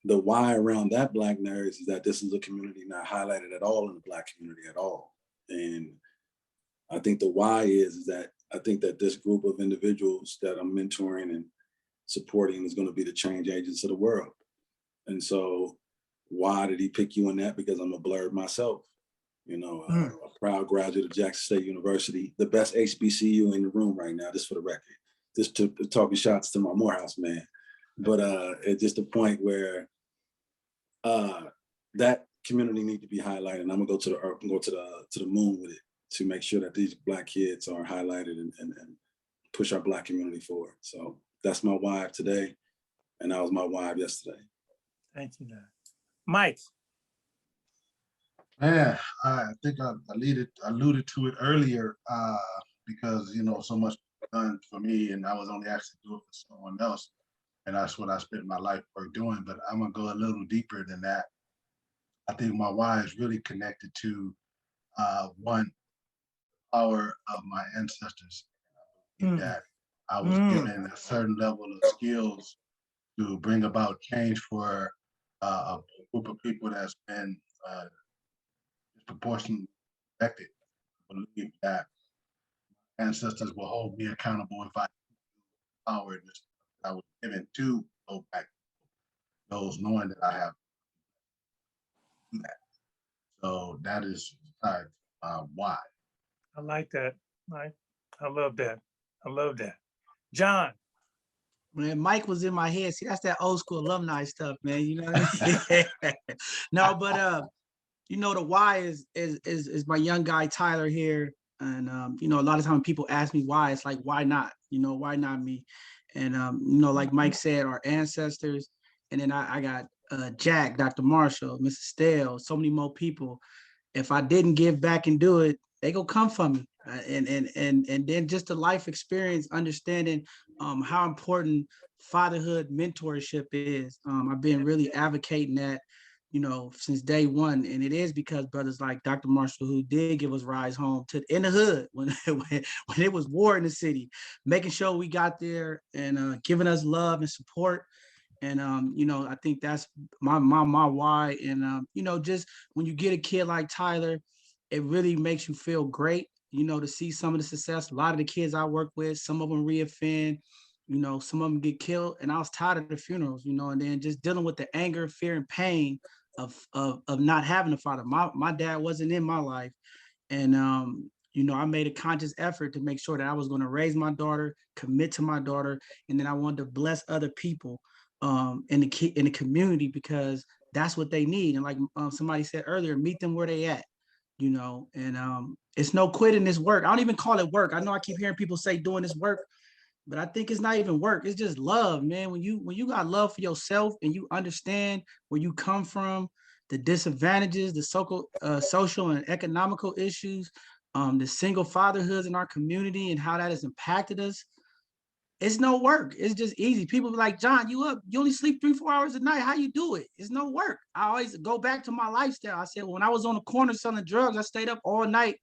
[SPEAKER 6] the why around that Black nerds is that this is a community not highlighted at all in the Black community at all. And I think the why is that I think that this group of individuals that I'm mentoring and supporting is going to be the change agents of the world. And so why did he pick you in that? Because I'm a Blerd myself, a proud graduate of Jackson State University, the best HBCU in the room right now, just for the record. Just talking shots to my Morehouse man. But it's just a point where that community need to be highlighted. And I'm gonna go to the earth and go to the moon with it to make sure that these Black kids are highlighted and push our Black community forward. So that's my why today, and that was my why yesterday.
[SPEAKER 3] Thank you, Dad. Mike.
[SPEAKER 8] Man, I think I alluded to it earlier because so much done for me, and I was only asked to do it for someone else, and that's what I spent my life work doing. But I'm gonna go a little deeper than that. I think my why is really connected to one, power of my ancestors. That I was given a certain level of skills to bring about change for a group of people that's been disproportionately affected. I believe that ancestors will hold me accountable if I power I was given to go back to those, knowing that I have to do that. So that is why.
[SPEAKER 3] I like that. I love that. I love that. John.
[SPEAKER 10] Man, Mike was in my head. See, that's that old school alumni stuff, man. You know what I mean? No, but the why is my young guy Tyler here. And a lot of times people ask me why, it's like, why not? Why not me? And like Mike said, our ancestors, and then I got Jack, Dr. Marshall, Mrs. Stale, so many more people. If I didn't give back and do it, they gonna come for me. And then just the life experience, understanding how important fatherhood mentorship is. I've been really advocating that, since day one. And it is because brothers like Dr. Marshall, who did give us rides home in the hood when it was war in the city, making sure we got there and giving us love and support. And I think that's my why. And just when you get a kid like Tyler, it really makes you feel great, to see some of the success. A lot of the kids I work with, some of them reoffend, some of them get killed. And I was tired of the funerals, and then just dealing with the anger, fear, and pain of not having a father. My dad wasn't in my life. And I made a conscious effort to make sure that I was going to raise my daughter, commit to my daughter, and then I wanted to bless other people in the community, because that's what they need. And like somebody said earlier, meet them where they at, and it's no quitting this work. I don't even call it work. I know I keep hearing people say doing this work, but I think it's not even work. It's just love, man. When you got love for yourself and you understand where you come from, the disadvantages, the social and economical issues, the single fatherhoods in our community and how that has impacted us, it's no work. It's just easy. People be like, John, you only sleep 3-4 hours a night. How you do it? It's no work. I always go back to my lifestyle. I said, when I was on the corner selling drugs, I stayed up all night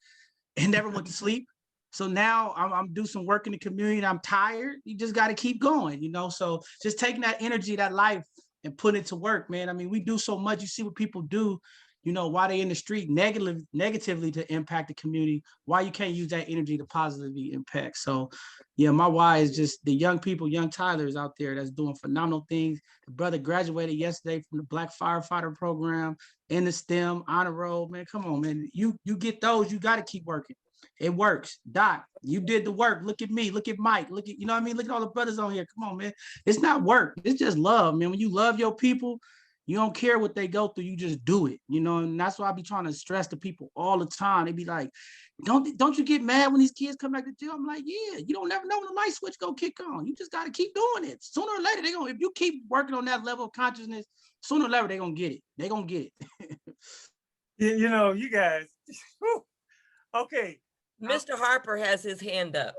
[SPEAKER 10] and never went to sleep. So now I'm doing some work in the community. I'm tired. You just got to keep going, So just taking that energy, that life, and put it to work, man. I mean, we do so much. You see what people do, why they in the street negatively to impact the community, why you can't use that energy to positively impact. So yeah, my why is just the young people, young Tylers out there that's doing phenomenal things. The brother graduated yesterday from the Black Firefighter program in the STEM honor roll, man. Come on, man. You get those, you got to keep working. It works. Doc, you did the work. Look at me. Look at Mike. Look at, Look at all the brothers on here. Come on, man. It's not work. It's just love, man. When you love your people, you don't care what they go through. You just do it, And that's why I be trying to stress to people all the time. They be like, don't you get mad when these kids come back to jail? I'm like, yeah, you don't never know when the light switch go kick on. You just got to keep doing it. Sooner or later, if you keep working on that level of consciousness, sooner or later, they're going to get it. They're going to get it.
[SPEAKER 3] You guys. Okay.
[SPEAKER 4] Mr. Harper has his hand up.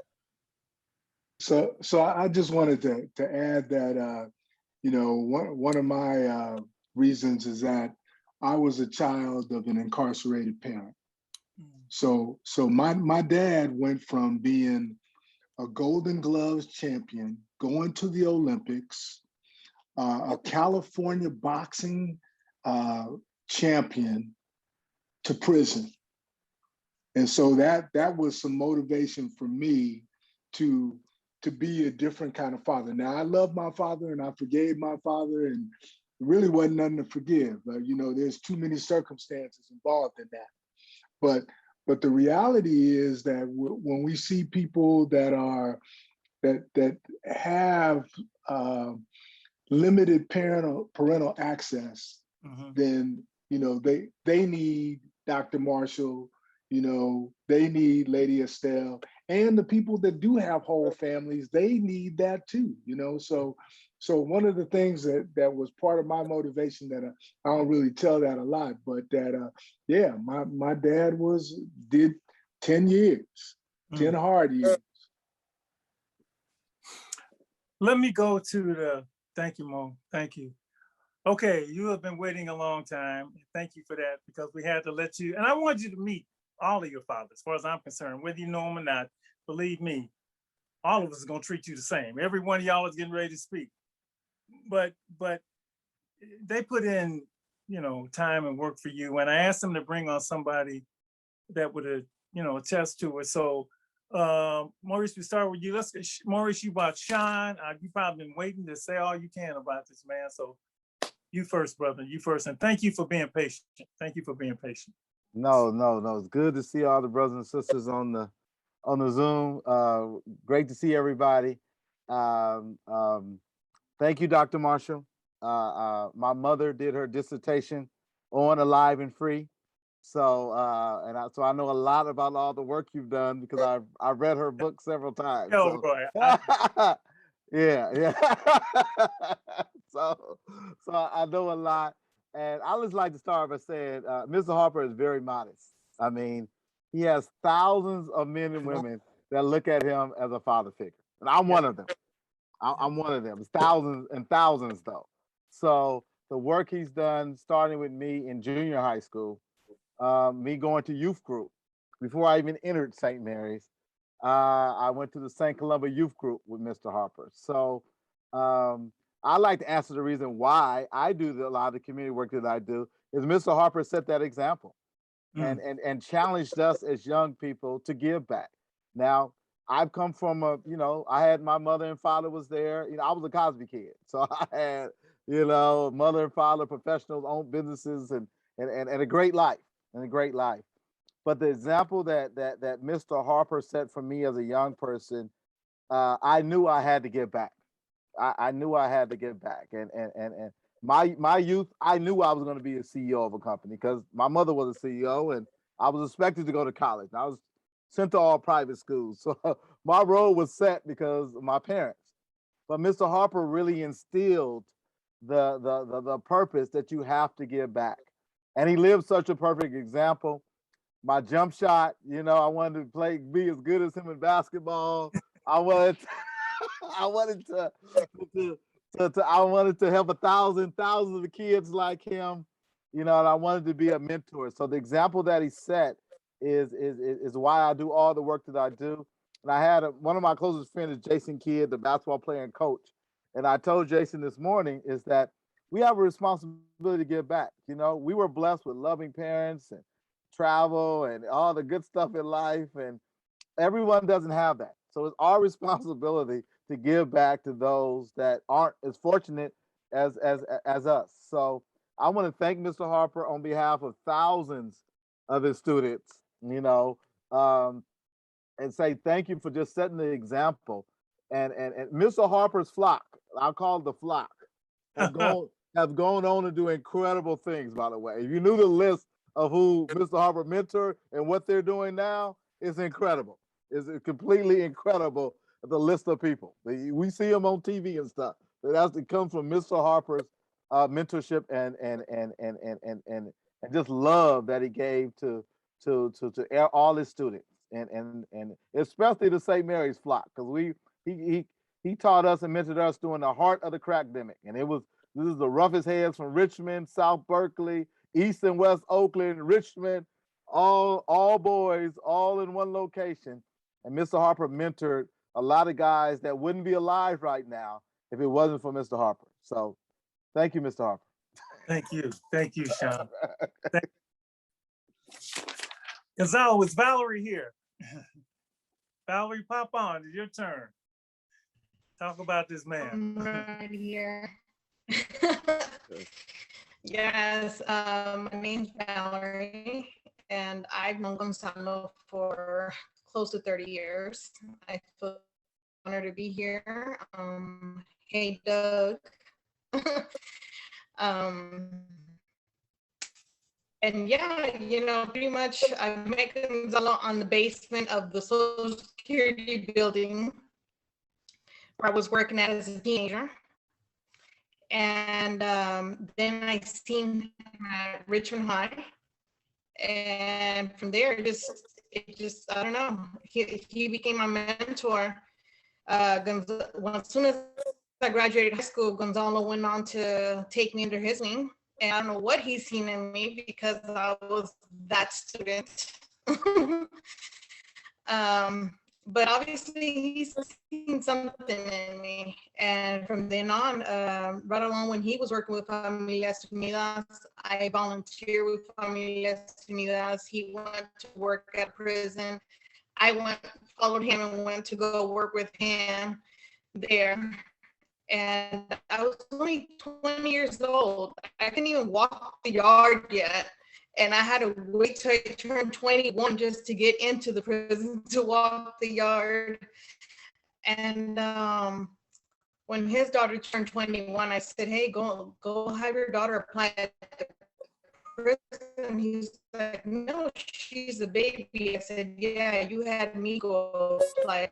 [SPEAKER 5] So I just wanted to add that, one of my reasons is that I was a child of an incarcerated parent. So my dad went from being a Golden Gloves champion, going to the Olympics, a California boxing champion, to prison. And so that was some motivation for me to be a different kind of father. Now, I love my father and I forgave my father, and it really wasn't nothing to forgive. There's too many circumstances involved in that. But the reality is that when we see people that have limited parental access, then they need Dr. Marshall. They need Lady Estelle, and the people that do have whole families, they need that too. So one of the things that was part of my motivation, that I don't really tell that a lot, but that my dad did 10 years, 10 hard years.
[SPEAKER 3] Let me go to thank you, Mo. Thank you. Okay, you have been waiting a long time. Thank you for that, because we had to let you, and I want you to meet all of your fathers, as far as I'm concerned, whether you know them or not. Believe me, all of us is gonna treat you the same. Every one of y'all is getting ready to speak. But they put in, time and work for you. And I asked them to bring on somebody that would, attest to it. So Maurice, we start with you. Maurice, you about Sean. You've probably been waiting to say all you can about this, man. So you first, brother, you first. And thank you for being patient. Thank you for being patient.
[SPEAKER 11] No. It's good to see all the brothers and sisters on the Zoom. Great to see everybody. Thank you, Dr. Marshall. My mother did her dissertation on Alive and Free. So so I know a lot about all the work you've done, because I read her book several times.
[SPEAKER 3] Oh,
[SPEAKER 11] so.
[SPEAKER 3] boy.
[SPEAKER 11] Yeah. so I know a lot. And I just like to start by saying Mr. Harper is very modest. I mean, he has thousands of men and women that look at him as a father figure. And I'm one of them. I'm one of them. It's thousands and thousands though. So the work he's done, starting with me in junior high school, me going to youth group before I even entered St. Mary's. I went to the St. Columba youth group with Mr. Harper. So I like to answer the reason why I do a lot of the community work that I do is Mr. Harper set that example and challenged us as young people to give back. Now, I've come from I had my mother and father was there. I was a Cosby kid. So I had, mother and father, professionals, owned businesses and a great life But the example that Mr. Harper set for me as a young person, I knew I had to give back. I knew I had to give back. And my youth, I knew I was going to be a CEO of a company because my mother was a CEO and I was expected to go to college. I was sent to all private schools. So my role was set because of my parents. But Mr. Harper really instilled the purpose that you have to give back. And he lived such a perfect example. My jump shot, I wanted to be as good as him in basketball. I wanted to help thousands of the kids like him, and I wanted to be a mentor. So the example that he set is why I do all the work that I do. And I had one of my closest friends is Jason Kidd, the basketball player and coach. And I told Jason this morning is that we have a responsibility to give back. We were blessed with loving parents and travel and all the good stuff in life, and everyone doesn't have that. So it's our responsibility to give back to those that aren't as fortunate as us. So I want to thank Mr. Harper on behalf of thousands of his students, and say thank you for just setting the example. And Mr. Harper's flock, I'll call it the flock, have gone on to do incredible things, by the way. If you knew the list of who Mr. Harper mentored and what they're doing now, it's incredible. It's completely incredible, the list of people. We see them on TV and stuff. But it comes from Mr. Harper's mentorship and just love that he gave to all his students and especially the St. Mary's flock, because he taught us and mentored us during the heart of the crackdemic. And this is the roughest heads from Richmond, South Berkeley, East and West Oakland, Richmond, all boys, all in one location. And Mr. Harper mentored a lot of guys that wouldn't be alive right now if it wasn't for Mr. Harper. So thank you, Mr. Harper.
[SPEAKER 3] Thank you, Sean. Gonzalo, is Valerie here? Valerie, pop on, it's your turn. Talk about this man.
[SPEAKER 12] I'm right here. Yes, my name's Valerie, and I've known Gonzalo for close to 30 years. I feel honored to be here. Hey, Doug. And yeah, pretty much I met Gonzalo on the basement of the Social Security building where I was working at as a teenager. And then I seen him at Richmond High. And from there, it just I don't know, he became my mentor. As soon as I graduated high school, Gonzalo went on to take me under his wing. And I don't know what he's seen in me because I was that student. But obviously he's seen something in me. And from then on, right along when he was working with Familias Unidas, I volunteered with Familias Unidas. He went to work at prison. I followed him and went to go work with him there. And I was only 20 years old. I couldn't even walk the yard yet. And I had to wait till I turned 21 just to get into the prison to walk the yard. And when his daughter turned 21, I said, hey, go have your daughter apply at the prison. He's like, no, she's a baby. I said, yeah, you had me go apply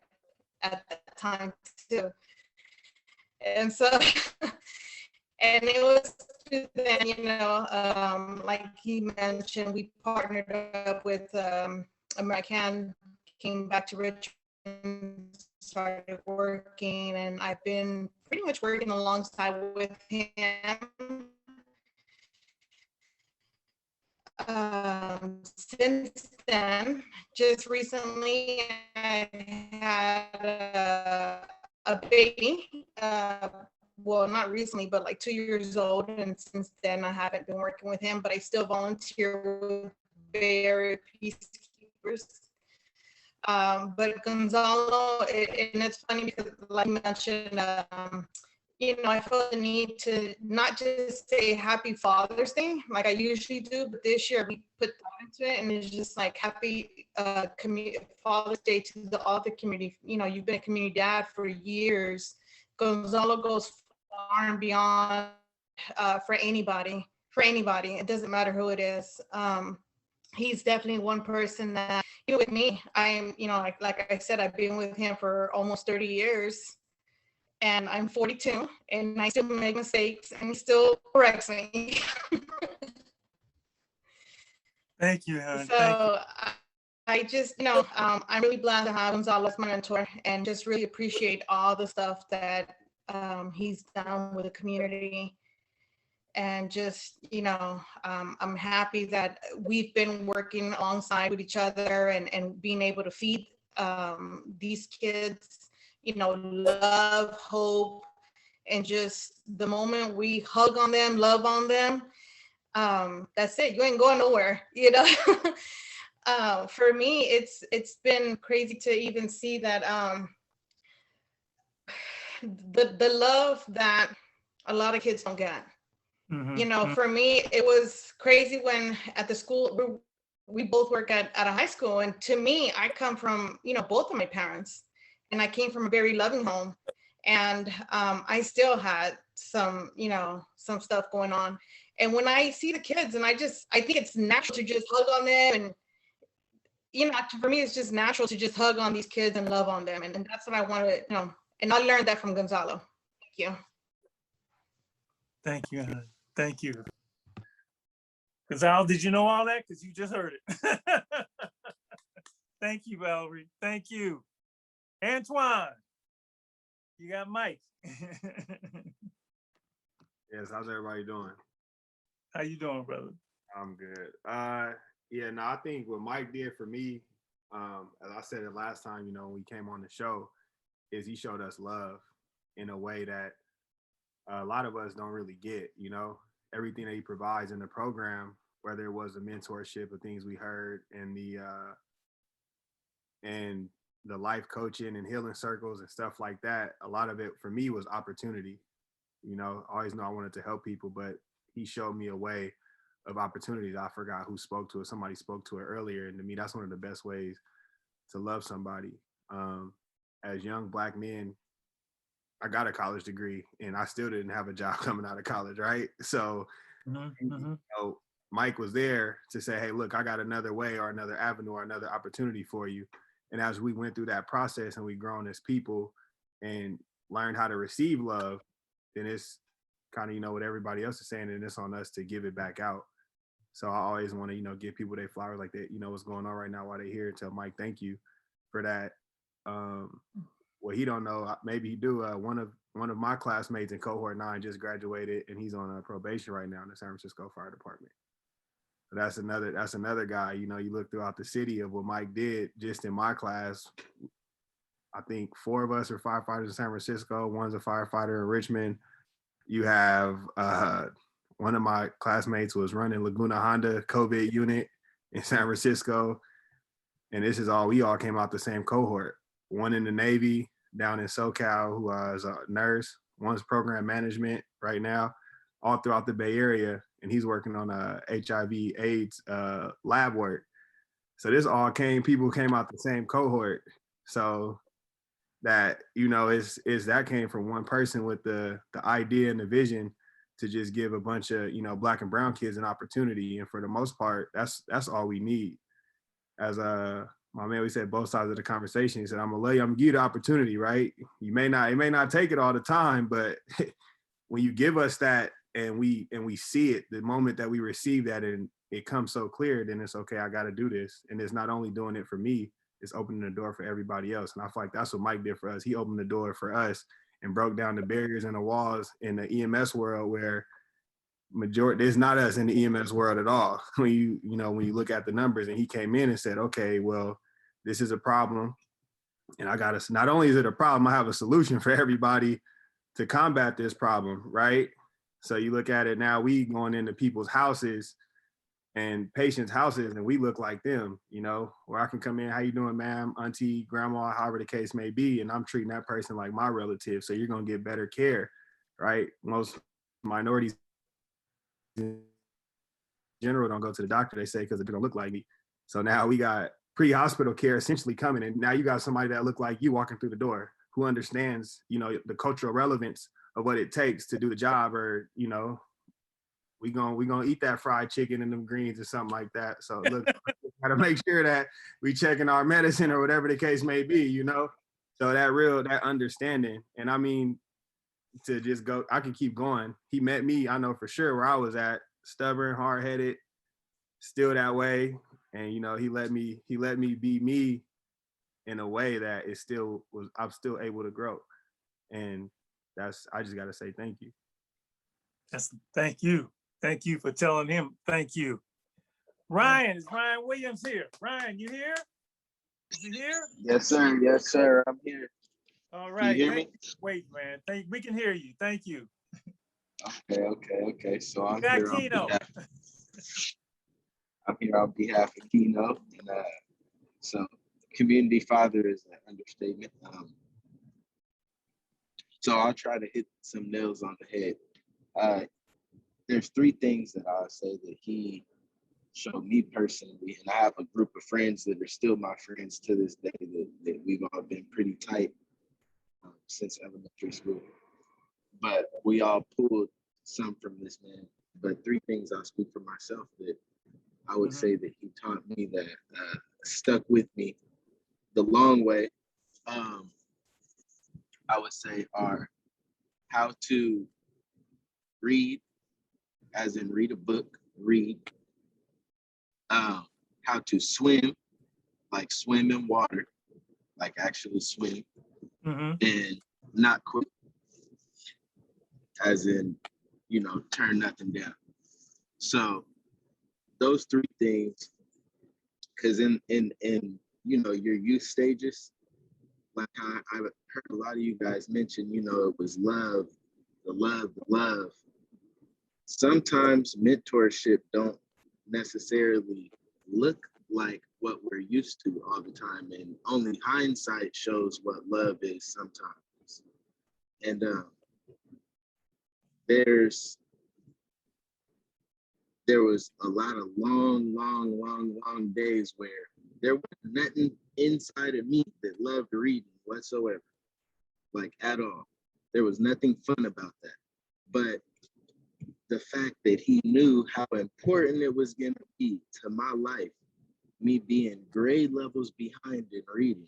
[SPEAKER 12] at that time too. And so, and it was then, you know, like he mentioned, we partnered up with American, came back to Richmond, started working, and I've been pretty much working alongside with him since then. Just recently I had a baby, well, not recently, but like 2 years old, and since then I haven't been working with him, but I still volunteer with Bay Area Peacekeepers. But Gonzalo, and it's funny because like you mentioned, you know, I felt the need to not just say Happy Father's Day like I usually do, but this year we put thought into it, and it's just like Happy Father's Day to all the community. You know, you've been a community dad for years. Gonzalo goes far and beyond for anybody. It doesn't matter who it is. He's definitely one person that, even with me, I'm, you know, like I said, I've been with him for almost 30 years. And I'm 42, and I still make mistakes, and he still corrects me.
[SPEAKER 3] Thank you, hon.
[SPEAKER 12] So I just, you know, I'm really glad to have Gonzalo as my mentor, and just really appreciate all the stuff that he's done with the community. And just, you know, I'm happy that we've been working alongside with each other and being able to feed these kids, you know, love, hope, and just the moment we hug on them, love on them, that's it. You ain't going nowhere, you know. For me, it's been crazy to even see that the love that a lot of kids don't get.
[SPEAKER 3] Mm-hmm.
[SPEAKER 12] You know, for me, it was crazy when at the school, we both work at a high school, and to me, I come from, you know, both of my parents. And I came from a very loving home, and I still had some, you know, some stuff going on. And when I see the kids, and I think it's natural to just hug on them, and, you know, for me, it's just natural to just hug on these kids and love on them. And that's what I wanted, you know, and I learned that from Gonzalo. Thank you.
[SPEAKER 3] Thank you, hon. Thank you. Gonzalo, did you know all that? Because you just heard it. Thank you, Valerie. Thank you. Antoine, you got Mike.
[SPEAKER 13] Yes, how's everybody doing?
[SPEAKER 3] How you doing, brother?
[SPEAKER 13] I'm good. Yeah, no, I think what Mike did for me, as I said it last time, you know, when we came on the show, is he showed us love in a way that a lot of us don't really get, you know, everything that he provides in the program, whether it was a mentorship of things we heard and the life coaching and healing circles and stuff like that. A lot of it for me was opportunity. You know, I always know I wanted to help people, but he showed me a way of opportunities. I forgot who spoke to it. Somebody spoke to it earlier. And to me, that's one of the best ways to love somebody. As young Black men, I got a college degree and I still didn't have a job coming out of college, right? So, you know, Mike was there to say, hey, look, I got another way or another avenue or another opportunity for you. And as we went through that process and we grown as people and learned how to receive love, then it's kind of, you know, what everybody else is saying, and it's on us to give it back out. So I always want to, you know, give people their flowers like that, you know, what's going on right now while they're here. Tell Mike, thank you for that. Well, he don't know, maybe he do. One of my classmates in cohort 9 just graduated, and he's on probation right now in the San Francisco Fire Department. That's another guy. You know, you look throughout the city of what Mike did just in my class. I think 4 of us are firefighters in San Francisco. One's a firefighter in Richmond. You have one of my classmates was running Laguna Honda COVID unit in San Francisco. And this is all, we all came out the same cohort. One in the Navy down in SoCal who is a nurse. One's program management right now, all throughout the Bay Area. And he's working on HIV AIDS lab work. So this all people came out the same cohort. So that, you know, is that came from one person with the idea and the vision to just give a bunch of, you know, Black and brown kids an opportunity. And for the most part, that's all we need. As my man, we said both sides of the conversation. He said, I'm gonna love you, I'm gonna give you the opportunity, right? It may not take it all the time, but when you give us that and we see it, the moment that we receive that and it comes so clear, then it's okay, I gotta do this. And it's not only doing it for me, it's opening the door for everybody else. And I feel like that's what Mike did for us. He opened the door for us and broke down the barriers and the walls in the EMS world where there's not us in the EMS world at all. When you look at the numbers, and he came in and said, okay, well, this is a problem. And I gotta, not only is it a problem, I have a solution for everybody to combat this problem, right? So you look at it now, we going into people's houses and patients' houses, and we look like them, where I can come in, how you doing, ma'am, auntie, grandma, however the case may be, and I'm treating that person like my relative, so you're gonna get better care, right? Most minorities in general don't go to the doctor, they say, because they don't look like me. So now we got pre-hospital care essentially coming, and now you got somebody that look like you walking through the door, who understands, the cultural relevance of what it takes to do the job, or, we gonna eat that fried chicken and them greens or something like that. So look, gotta make sure that we checking our medicine or whatever the case may be, So that understanding, and I mean, to just go, I can keep going. He met me, I know for sure where I was at, stubborn, hard-headed, still that way. And he let me be me in a way that I'm still able to grow. And I just gotta say thank you.
[SPEAKER 3] Thank you. Thank you for telling him thank you. Ryan, is Ryan Williams here? Ryan, you here? Is he here?
[SPEAKER 14] Yes, sir. Yes, sir. I'm here.
[SPEAKER 3] All right.
[SPEAKER 14] Can you hear me?
[SPEAKER 3] Wait, man. We can hear you. Thank you.
[SPEAKER 14] Okay. So I'm
[SPEAKER 3] Got
[SPEAKER 14] here
[SPEAKER 3] Kino.
[SPEAKER 14] I'm here on behalf of Kino, and so community father is an understatement. So I'll try to hit some nails on the head. There's three things that I'll say that he showed me personally, and I have a group of friends that are still my friends to this day that we've all been pretty tight since elementary school. But we all pulled some from this man. But three things I'll speak for myself that I would say that he taught me that stuck with me the long way, I would say, are how to read, as in read a book, how to swim, like swim in water, like actually swim, and not quit, as in, turn nothing down. So those three things, because in your youth stages, like I heard a lot of you guys mention, it was love, the love. Sometimes mentorship don't necessarily look like what we're used to all the time, and only hindsight shows what love is sometimes. And there was a lot of long days where there was nothing inside of me that loved reading whatsoever, like at all. There was nothing fun about that. But the fact that he knew how important it was going to be to my life, me being grade levels behind in reading,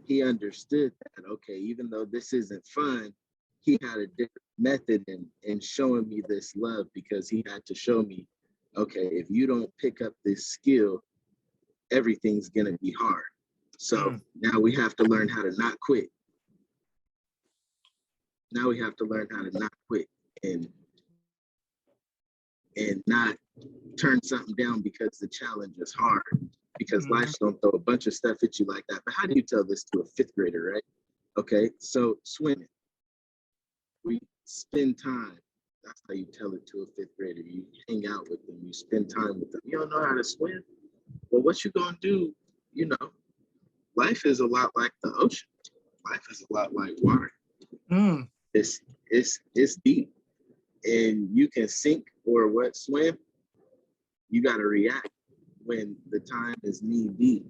[SPEAKER 14] he understood that, okay, even though this isn't fun, he had a different method in showing me this love, because he had to show me, okay, if you don't pick up this skill, everything's going to be hard. So now we have to learn how to not quit. Now we have to learn how to not quit and not turn something down because the challenge is hard, because life's gonna throw a bunch of stuff at you like that. But how do you tell this to a fifth grader, right? Okay, so swimming. We spend time. That's how you tell it to a fifth grader. You hang out with them, you spend time with them. You don't know how to swim? Well, what you gonna do, life is a lot like the ocean. Life is a lot like water. It's deep. And you can sink or swim. You got to react when the time is knee deep.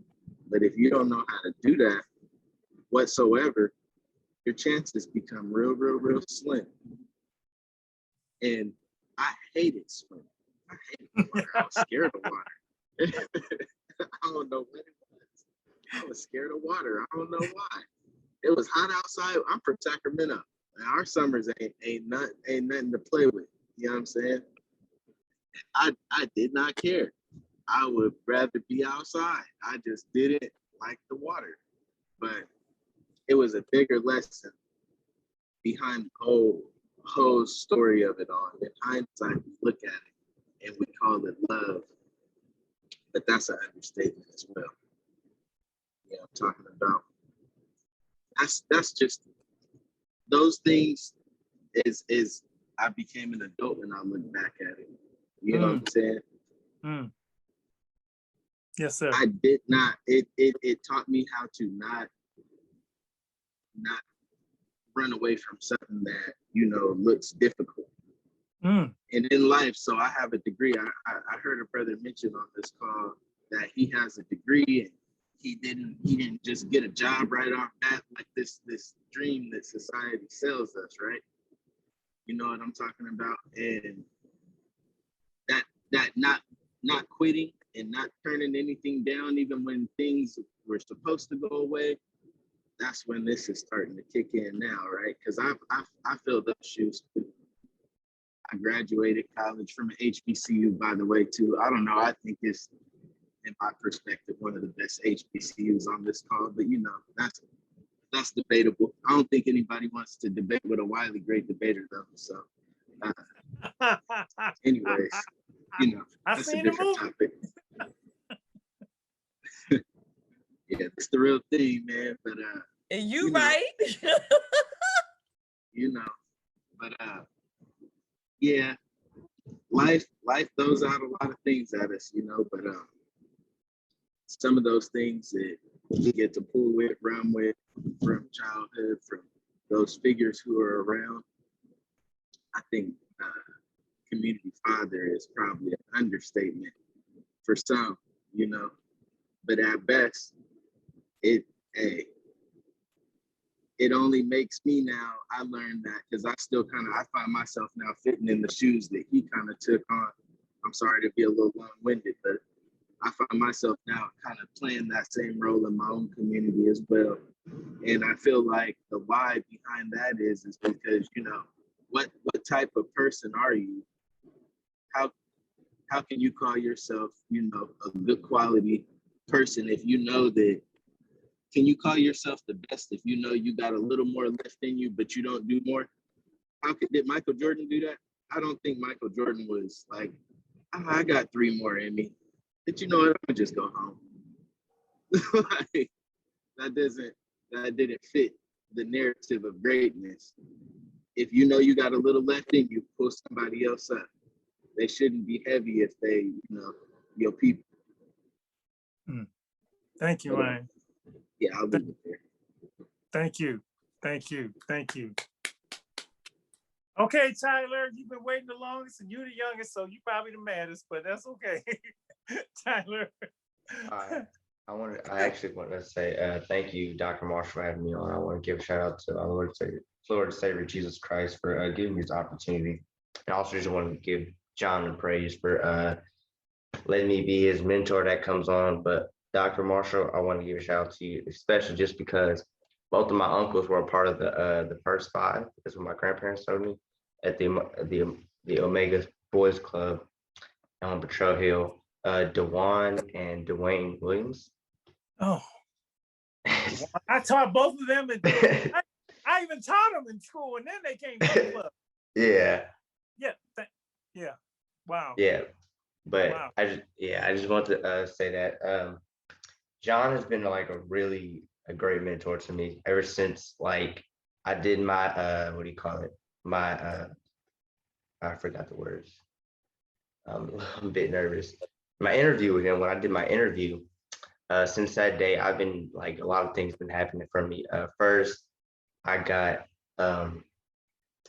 [SPEAKER 14] But if you don't know how to do that whatsoever, your chances become real slim. And I hated swimming. I hated water. I was scared of water. don't know what it was. I was scared of water. I don't know why. It was hot outside. I'm from Sacramento. And our summers ain't nothing to play with. You know what I'm saying? I did not care. I would rather be outside. I just didn't like the water. But it was a bigger lesson behind the whole story of it all. In hindsight, we look at it and we call it love. But that's an understatement as well. You know, I'm talking about. That's just those things is I became an adult and I look back at it. You know what I'm saying?
[SPEAKER 3] Yes, sir.
[SPEAKER 14] I did not, it taught me how to not run away from something that, you know, looks difficult. And in life, so I have a degree. I heard a brother mention on this call that he has a degree and he didn't just get a job right off bat, like this dream that society sells us, right? You know what I'm talking about? And that not quitting and not turning anything down, even when things were supposed to go away, that's when this is starting to kick in now, right? Because I filled those shoes too. I graduated college from an HBCU, by the way, too. I don't know. I think it's, in my perspective, one of the best HBCUs on this call, but you know, that's debatable. I don't think anybody wants to debate with a wily great debater though. So anyways, you know, that's a different topic. Yeah, it's the real thing, man. But
[SPEAKER 4] and you right.
[SPEAKER 14] You know, but yeah, life throws out a lot of things at us, you know, but some of those things that we get to pull with, run with from childhood, from those figures who are around, I think community father is probably an understatement for some, you know, but at best, it only makes me now, I learned that because I still I find myself now fitting in the shoes that he kind of took on. I'm sorry to be a little long-winded, but I find myself now kind of playing that same role in my own community as well. And I feel like the why behind that is because, you know, what type of person are you? How can you call yourself, you know, a good quality person if you know that? Can you call yourself the best if you know you got a little more left in you, but you don't do more? Did Michael Jordan do that? I don't think Michael Jordan was like, I got 3 more in me. But you know what? I'm gonna just go home. Like, that didn't fit the narrative of greatness. If you know you got a little left in you, pull somebody else up. They shouldn't be heavy if they, you know, your people.
[SPEAKER 3] Thank you, Ryan.
[SPEAKER 14] Yeah, I'll leave it there.
[SPEAKER 3] Thank you. Okay, Tyler, you've been waiting the longest and you're the youngest, so you probably the maddest, but that's okay. Tyler.
[SPEAKER 15] I actually want to say thank you, Dr. Marshall, for having me on. I want to give a shout out to our Lord and Savior Jesus Christ for giving me this opportunity. And also just want to give John the praise for letting me be his mentor that comes on. But Dr. Marshall, I want to give a shout out to you, especially just because both of my uncles were a part of the first 5. That's what my grandparents told me at the Omega Boys Club on Patrol Hill. DeJuan and Dwayne Williams.
[SPEAKER 3] Oh, I taught both of them. I even taught them in school, and then they came to the club.
[SPEAKER 15] Yeah.
[SPEAKER 3] Yeah. Wow.
[SPEAKER 15] Yeah, but
[SPEAKER 3] wow.
[SPEAKER 15] I just want to say that John has been like a great mentor to me ever since like I did my what do you call it? My I forgot the words. I'm a bit nervous. My interview with him, when I did my interview, since that day, I've been like a lot of things been happening for me. First, I got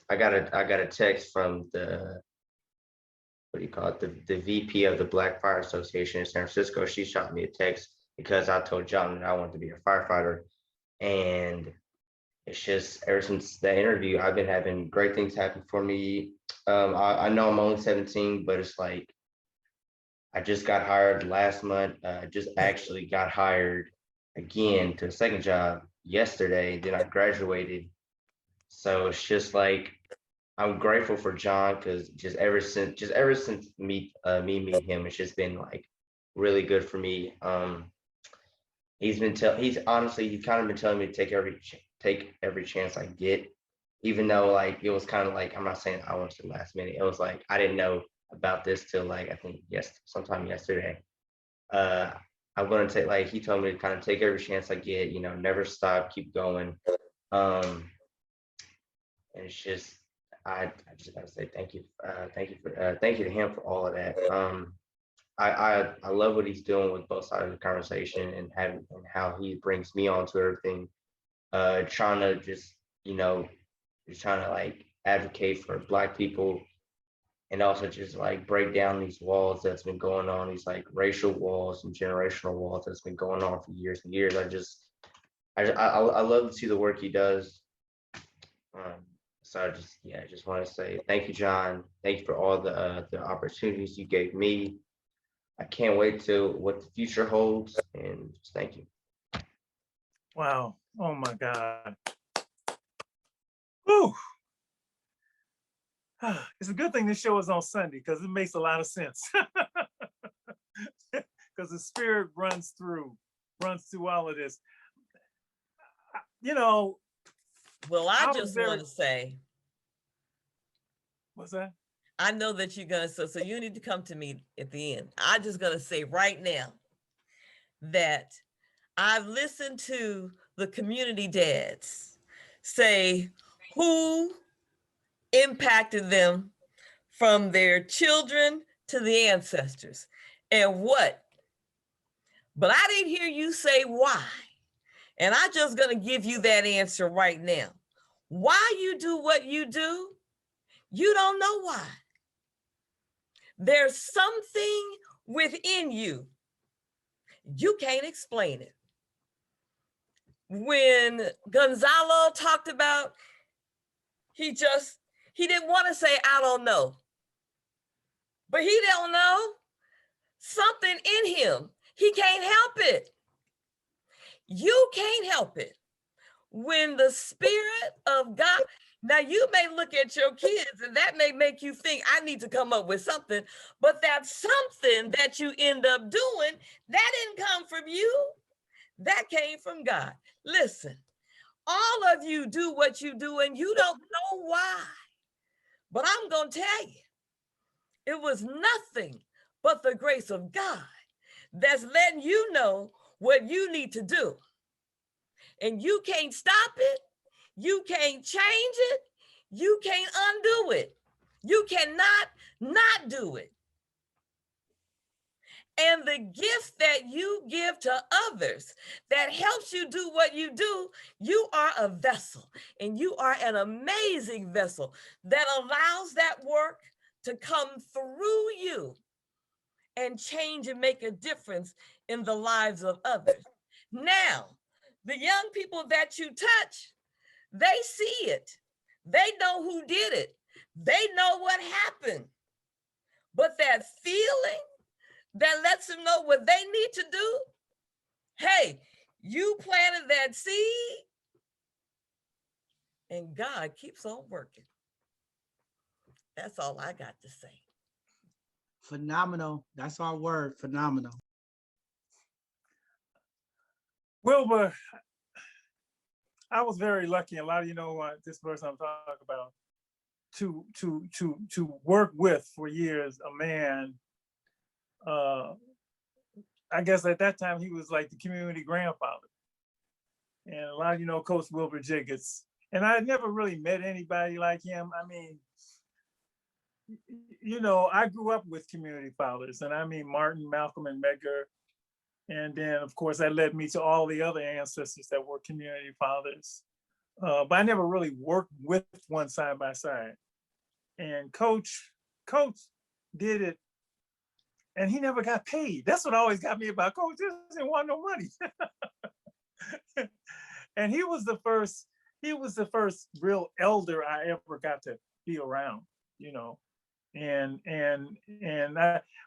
[SPEAKER 15] a text from the what do you call it? The VP of the Black Fire Association in San Francisco. She shot me a text because I told John that I wanted to be a firefighter, and it's just ever since that interview, I've been having great things happen for me. I know I'm only 17, but it's like I just got hired last month. I just actually got hired again to a second job yesterday. Then I graduated. So it's just like I'm grateful for John because just ever since me meeting him, it's just been like really good for me. He's honestly he's kind of been telling me to take every chance I get, even though like it was kind of like I'm not saying I went to the last minute. It was like I didn't know about this till like I think sometime yesterday. Uh, I'm gonna take like he told me to kind of take every chance I get, never stop, keep going. Um, and it's just I just gotta say thank you to him for all of that. I love what he's doing with both sides of the conversation and how he brings me onto everything. Trying to just trying to like advocate for Black people and also just like break down these walls that's been going on, these like racial walls and generational walls that's been going on for years and years. I love to see the work he does. So I just want to say thank you, John. Thank you for all the opportunities you gave me. I can't wait to what the future holds, and just thank you.
[SPEAKER 3] Wow. Oh my God. Whew. It's a good thing this show is on Sunday because it makes a lot of sense. Because the spirit runs through all of this.
[SPEAKER 4] Well, I just want to say.
[SPEAKER 3] What's that?
[SPEAKER 4] I know that you're gonna, so you need to come to me at the end. I'm just gonna say right now that I've listened to the community dads say who impacted them from their children to the ancestors and what. But I didn't hear you say why. And I'm just gonna give you that answer right now. Why you do what you do, you don't know why. There's something within you. You can't explain it. When Gonzalo talked about, he didn't want to say, I don't know. But he don't know. Something in him. He can't help it. You can't help it. When the Spirit of God, now you may look at your kids and that may make you think I need to come up with something, but that's something that you end up doing, that didn't come from you, that came from God. Listen, all of you do what you do and you don't know why, but I'm gonna tell you, it was nothing but the grace of God that's letting you know what you need to do. And you can't stop it. You can't change it. You can't undo it. You cannot not do it. And the gift that you give to others that helps you do what you do, you are a vessel, and you are an amazing vessel that allows that work to come through you and change and make a difference in the lives of others. Now, the young people that you touch, they see it. They know who did it. They know what happened. But that feeling that lets them know what they need to do, hey, you planted that seed and God keeps on working. That's all I got to say.
[SPEAKER 10] Phenomenal. That's our word, phenomenal.
[SPEAKER 3] Wilbur, I was very lucky. A lot of you know this person I'm talking about. To work with for years a man. I guess at that time he was like the community grandfather, and a lot of you know Coach Wilbur Jacobs. And I never really met anybody like him. I mean, you know, I grew up with community fathers, and I mean Martin, Malcolm, and Medgar. And then, of course, that led me to all the other ancestors that were community fathers. But I never really worked with one side by side. And Coach did it, and he never got paid. That's what always got me about Coach. He didn't want no money. And he was the first real elder I ever got to be around, you know. And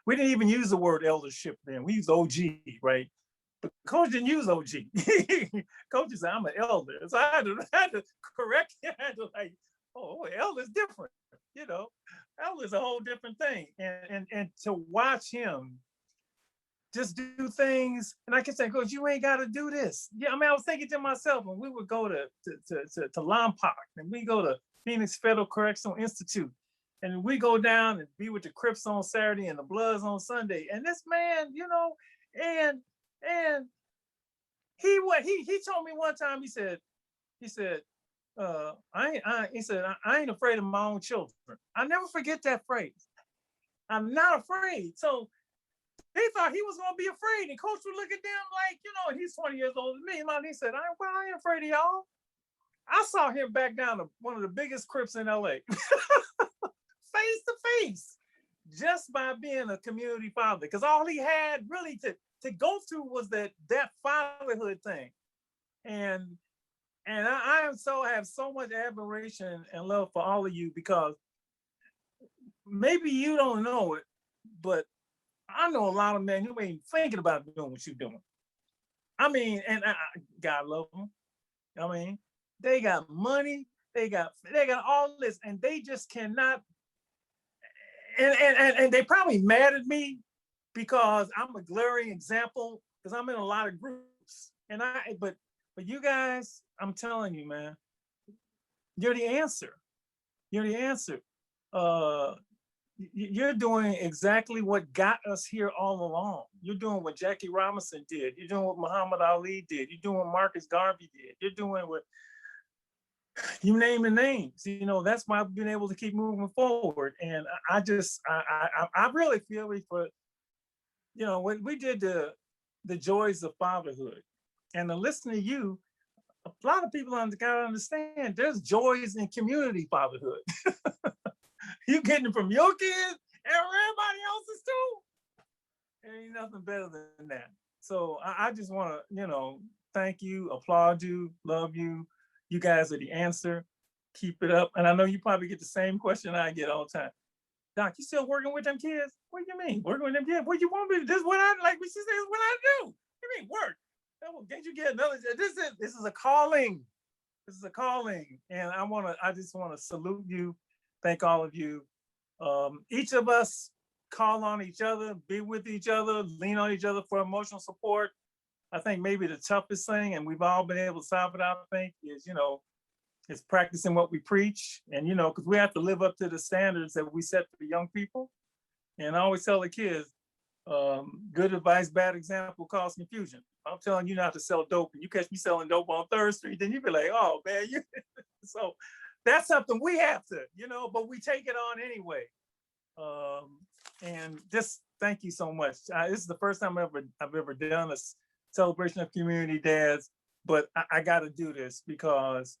[SPEAKER 3] we didn't even use the word eldership then. We used OG, right? But Coach didn't use OG. Coach said, I'm an elder. So I had to correct him. I had to like, oh, elder's different. You know, elder's a whole different thing. And to watch him just do things, and I can say, Coach, you ain't got to do this. Yeah, I mean, I was thinking to myself, when we would go to Lompoc, and we go to Phoenix Federal Correctional Institute, and we go down and be with the Crips on Saturday and the Bloods on Sunday. And this man, you know, and he told me one time, he said, I ain't afraid of my own children. I never forget that phrase. I'm not afraid. So they thought he was gonna be afraid, and Coach would look at them like, you know, and he's 20 years older than me. And he said, I ain't afraid of y'all. I saw him back down to one of the biggest Crips in LA, face to face, just by being a community father. Because all he had really to go through was that fatherhood thing. And I have so much admiration and love for all of you, because maybe you don't know it, but I know a lot of men who ain't thinking about doing what you're doing. I mean, and God love them. I mean, they got money, they got all this, and they just cannot. And they probably mad at me because I'm a glaring example, because I'm in a lot of groups. But you guys, I'm telling you, man, you're the answer. You're the answer. You're doing exactly what got us here all along. You're doing what Jackie Robinson did. You're doing what Muhammad Ali did. You're doing what Marcus Garvey did. You're doing what, you name the names. You know, that's why I've been able to keep moving forward. And I really feel for, you know, when we did the joys of fatherhood, and to listen to you, a lot of people gotta understand there's joys in community fatherhood. You getting it from your kids and everybody else's too. There ain't nothing better than that. So I just want to, you know, thank you, applaud you, love you. You guys are the answer. Keep it up. And I know you probably get the same question I get all the time. Doc, you still working with them kids? What do you mean? Working with them kids? What you want me to do? This is what I like. She says, what I do. What do you mean work? Can't you get another? This is a calling. This is a calling. And I just want to salute you. Thank all of you. Each of us call on each other, be with each other, lean on each other for emotional support. I think maybe the toughest thing, and we've all been able to solve it out, I think, is, you know, is practicing what we preach. And, you know, because we have to live up to the standards that we set for the young people. And I always tell the kids, good advice, bad example cause confusion. I'm telling you not to sell dope, and you catch me selling dope on 3rd Street, then you be like, oh man, so that's something we have to, you know, but we take it on anyway. And just thank you so much. This is the first time I've ever done a celebration of community dads, but I got to do this because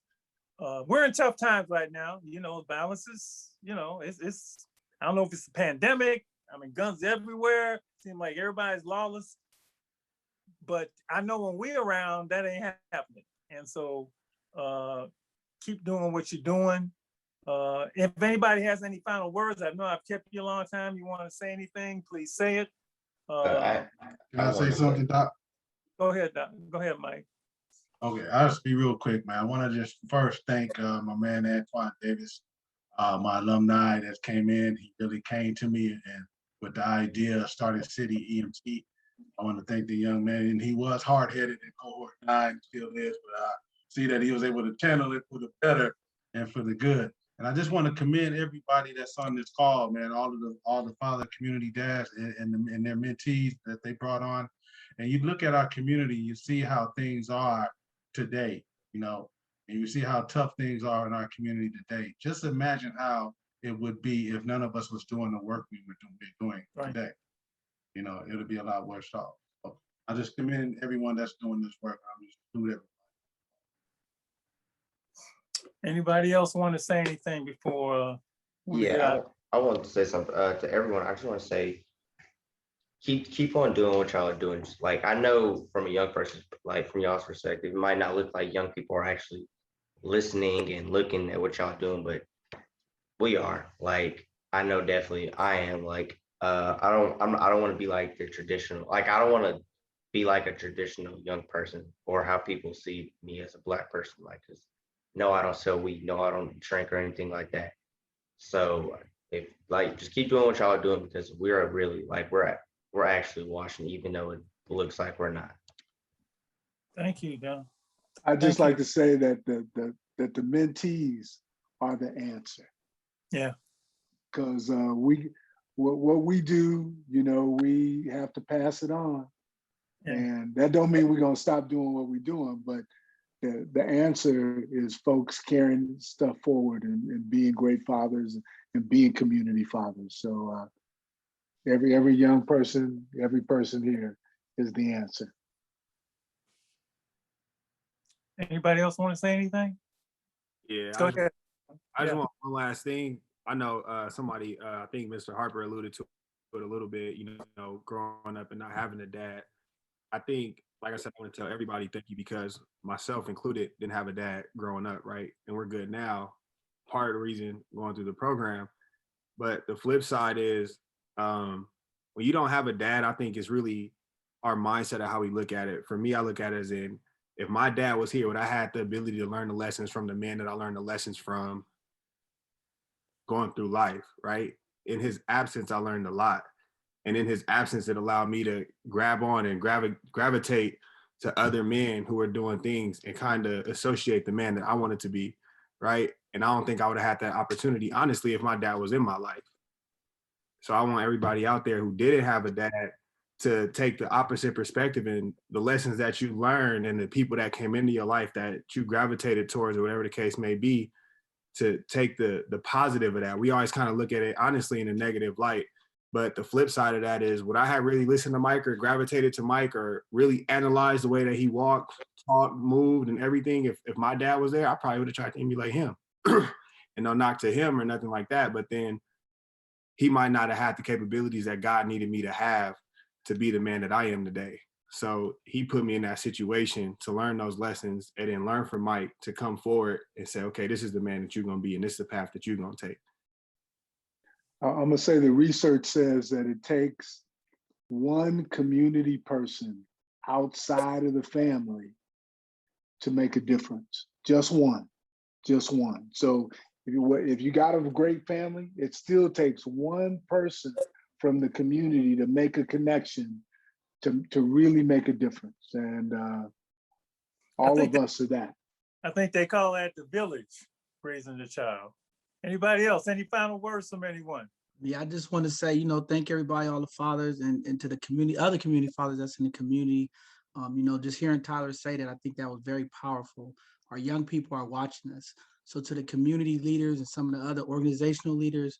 [SPEAKER 3] we're in tough times right now. You know, violence is, you know, it's I don't know if it's a pandemic. I mean, guns everywhere. Seems like everybody's lawless. But I know when we're around, that ain't happening. And so keep doing what you're doing. If anybody has any final words, I know I've kept you a long time. You want to say anything, please say it.
[SPEAKER 8] Can I say something, Doc?
[SPEAKER 3] Go ahead, Doc. Go ahead, Mike.
[SPEAKER 8] Okay, I'll just be real quick, man. I want to just first thank my man, Antoine Davis, my alumni that came in. He really came to me and with the idea of starting City EMT. I want to thank the young man, and he was hard-headed in cohort 9, still is, but I see that he was able to channel it for the better and for the good. And I just want to commend everybody that's on this call, man, all the father community dads and their mentees that they brought on. And you look at our community, you see how things are today, you know, and you see how tough things are in our community today. Just imagine how it would be if none of us was doing the work we were doing today. You know, it'll be a lot worse off. So I just commend everyone that's doing this work. I'm just doing everything.
[SPEAKER 3] Anybody else want to say anything before we get out?
[SPEAKER 15] I want to say something to everyone. I just want to say, keep on doing what y'all are doing. Like, I know from a young person, like from y'all's perspective, it might not look like young people are actually listening and looking at what y'all doing, but we are. Like, I know definitely I am like I don't want to be like the traditional, like I don't want to be like a traditional young person or how people see me as a black person. Like, 'cause no, I don't sell weed, no, I don't drink or anything like that. So if like just keep doing what y'all are doing because we're really like we're actually watching, even though it looks like we're not.
[SPEAKER 3] Thank you, John.
[SPEAKER 5] I'd just
[SPEAKER 3] Thank
[SPEAKER 5] like to say that the mentees are the answer.
[SPEAKER 3] Yeah.
[SPEAKER 5] Because what we do, you know, we have to pass it on.
[SPEAKER 3] Yeah.
[SPEAKER 5] And that don't mean we're gonna stop doing what we're doing, but the answer is folks carrying stuff forward and being great fathers and being community fathers. So every young person, every person here is the answer.
[SPEAKER 3] Anybody else want to say anything?
[SPEAKER 13] Yeah,
[SPEAKER 3] Go ahead.
[SPEAKER 13] I just want one last thing. I know somebody, I think Mr. Harper alluded to it a little bit, you know, growing up and not having a dad. I think, like I said, I want to tell everybody thank you because myself included didn't have a dad growing up, right? And we're good now. Part of the reason going through the program. But the flip side is when you don't have a dad, I think it's really our mindset of how we look at it. For me, I look at it as in, if my dad was here, would I had the ability to learn the lessons from the man that I learned the lessons from going through life, right? In his absence, I learned a lot. And in his absence, it allowed me to grab on and gravitate to other men who are doing things and kind of associate the man that I wanted to be, right? And I don't think I would have had that opportunity, honestly, if my dad was in my life. So I want everybody out there who didn't have a dad to take the opposite perspective and the lessons that you learned and the people that came into your life that you gravitated towards or whatever the case may be, to take the positive of that. We always kind of look at it honestly in a negative light. But the flip side of that is, would I have really listened to Mike or gravitated to Mike or really analyzed the way that he walked, talked, moved, and everything? If my dad was there, I probably would have tried to emulate him. And no knock to him or nothing like that. But then he might not have had the capabilities that God needed me to have to be the man that I am today. So he put me in that situation to learn those lessons and then learn from Mike to come forward and say, okay, this is the man that you're going to be and this is the path that you're going to take.
[SPEAKER 5] I'm going to say the research says that it takes one community person outside of the family to make a difference. Just one. So if you got a great family, it still takes one person from the community to make a connection to really make a difference. And all of us are that.
[SPEAKER 3] I think they call that the village, raising the child. Anybody else? Any final words from anyone?
[SPEAKER 10] Yeah, I just want to say, you know, thank everybody, all the fathers and to the community, other community fathers that's in the community. You know, just hearing Tyler say that, I think that was very powerful. Our young people are watching us. So to the community leaders and some of the other organizational leaders,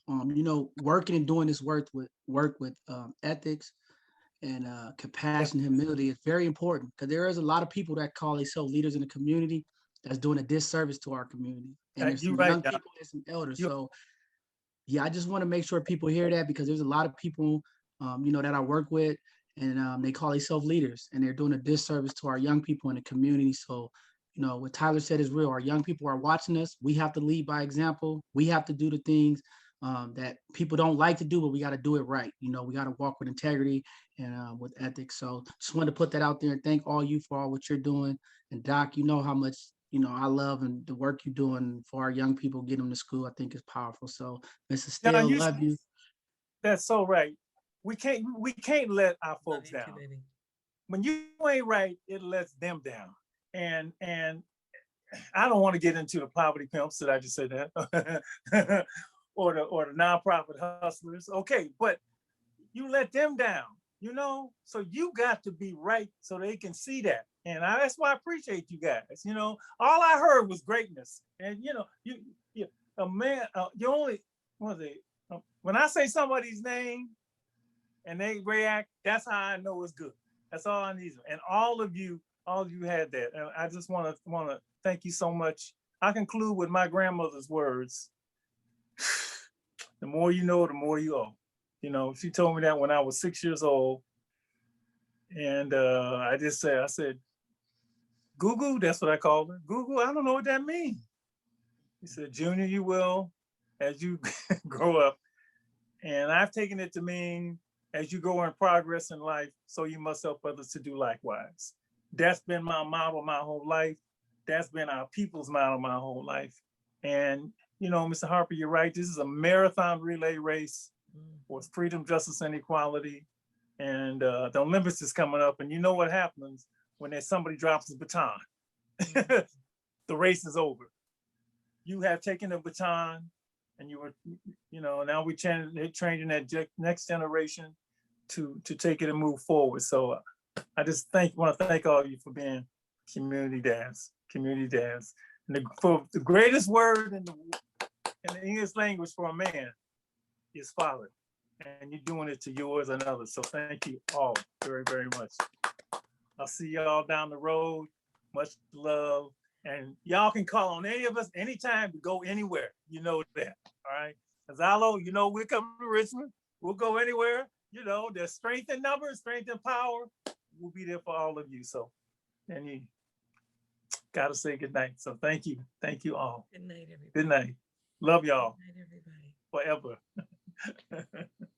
[SPEAKER 10] you know, working and doing this work with ethics and compassion, humility is very important, because there is a lot of people that call themselves leaders in the community that's doing a disservice to our community. And there's some young people and some elders. So yeah, I just want to make sure people hear that, because there's a lot of people, you know, that I work with, and they call themselves leaders, and they're doing a disservice to our young people in the community. So, you know, what Tyler said is real. Our young people are watching us. We have to lead by example. We have to do the things that people don't like to do, but we got to do it right. You know, we got to walk with integrity and with ethics. So just wanted to put that out there and thank all you for all what you're doing. And Doc, you know how much, you know, I love and the work you're doing for our young people, get them to school, I think is powerful. So Mr. Steele, love you.
[SPEAKER 3] That's so right. We can't let our folks down. When you ain't right, it lets them down. And I don't want to get into the poverty pimps, did I just say that? or the nonprofit hustlers. Okay, but you let them down, you know? So you got to be right so they can see that. And that's why I appreciate you guys. You know, all I heard was greatness. And you know, a man, you only, when I say somebody's name and they react, that's how I know it's good. That's all I need. And all of you had that. And I just want to thank you so much. I conclude with my grandmother's words. The more you know, the more you owe. You know, she told me that when I was 6 years old. And I said, Goo-goo, that's what I called her. Goo-goo, I don't know what that means. He said, Junior, you will as you grow up. And I've taken it to mean, as you go in progress in life, so you must help others to do likewise. That's been my model my whole life. That's been our people's model my whole life. And, you know, Mr. Harper, you're right. This is a marathon relay race for freedom, justice, and equality. And the Olympics is coming up. And you know what happens when there's somebody drops the baton. The race is over. You have taken the baton, and you were, you know, now we're training that next generation to take it and move forward. So I just want to thank all of you for being community dads. And for the greatest word in the English language for a man is father. And you're doing it to yours and others. So thank you all very, very much. I'll see y'all down the road. Much love. And y'all can call on any of us anytime to go anywhere. You know that. All right. Gonzalo, you know, we're coming to Richmond. We'll go anywhere. You know, there's strength in numbers, strength in power. We'll be there for all of you. So, and you gotta say good night. So thank you. Thank you all.
[SPEAKER 4] Good night, everybody.
[SPEAKER 3] Good night. Love y'all.
[SPEAKER 4] Good night, everybody.
[SPEAKER 3] Forever.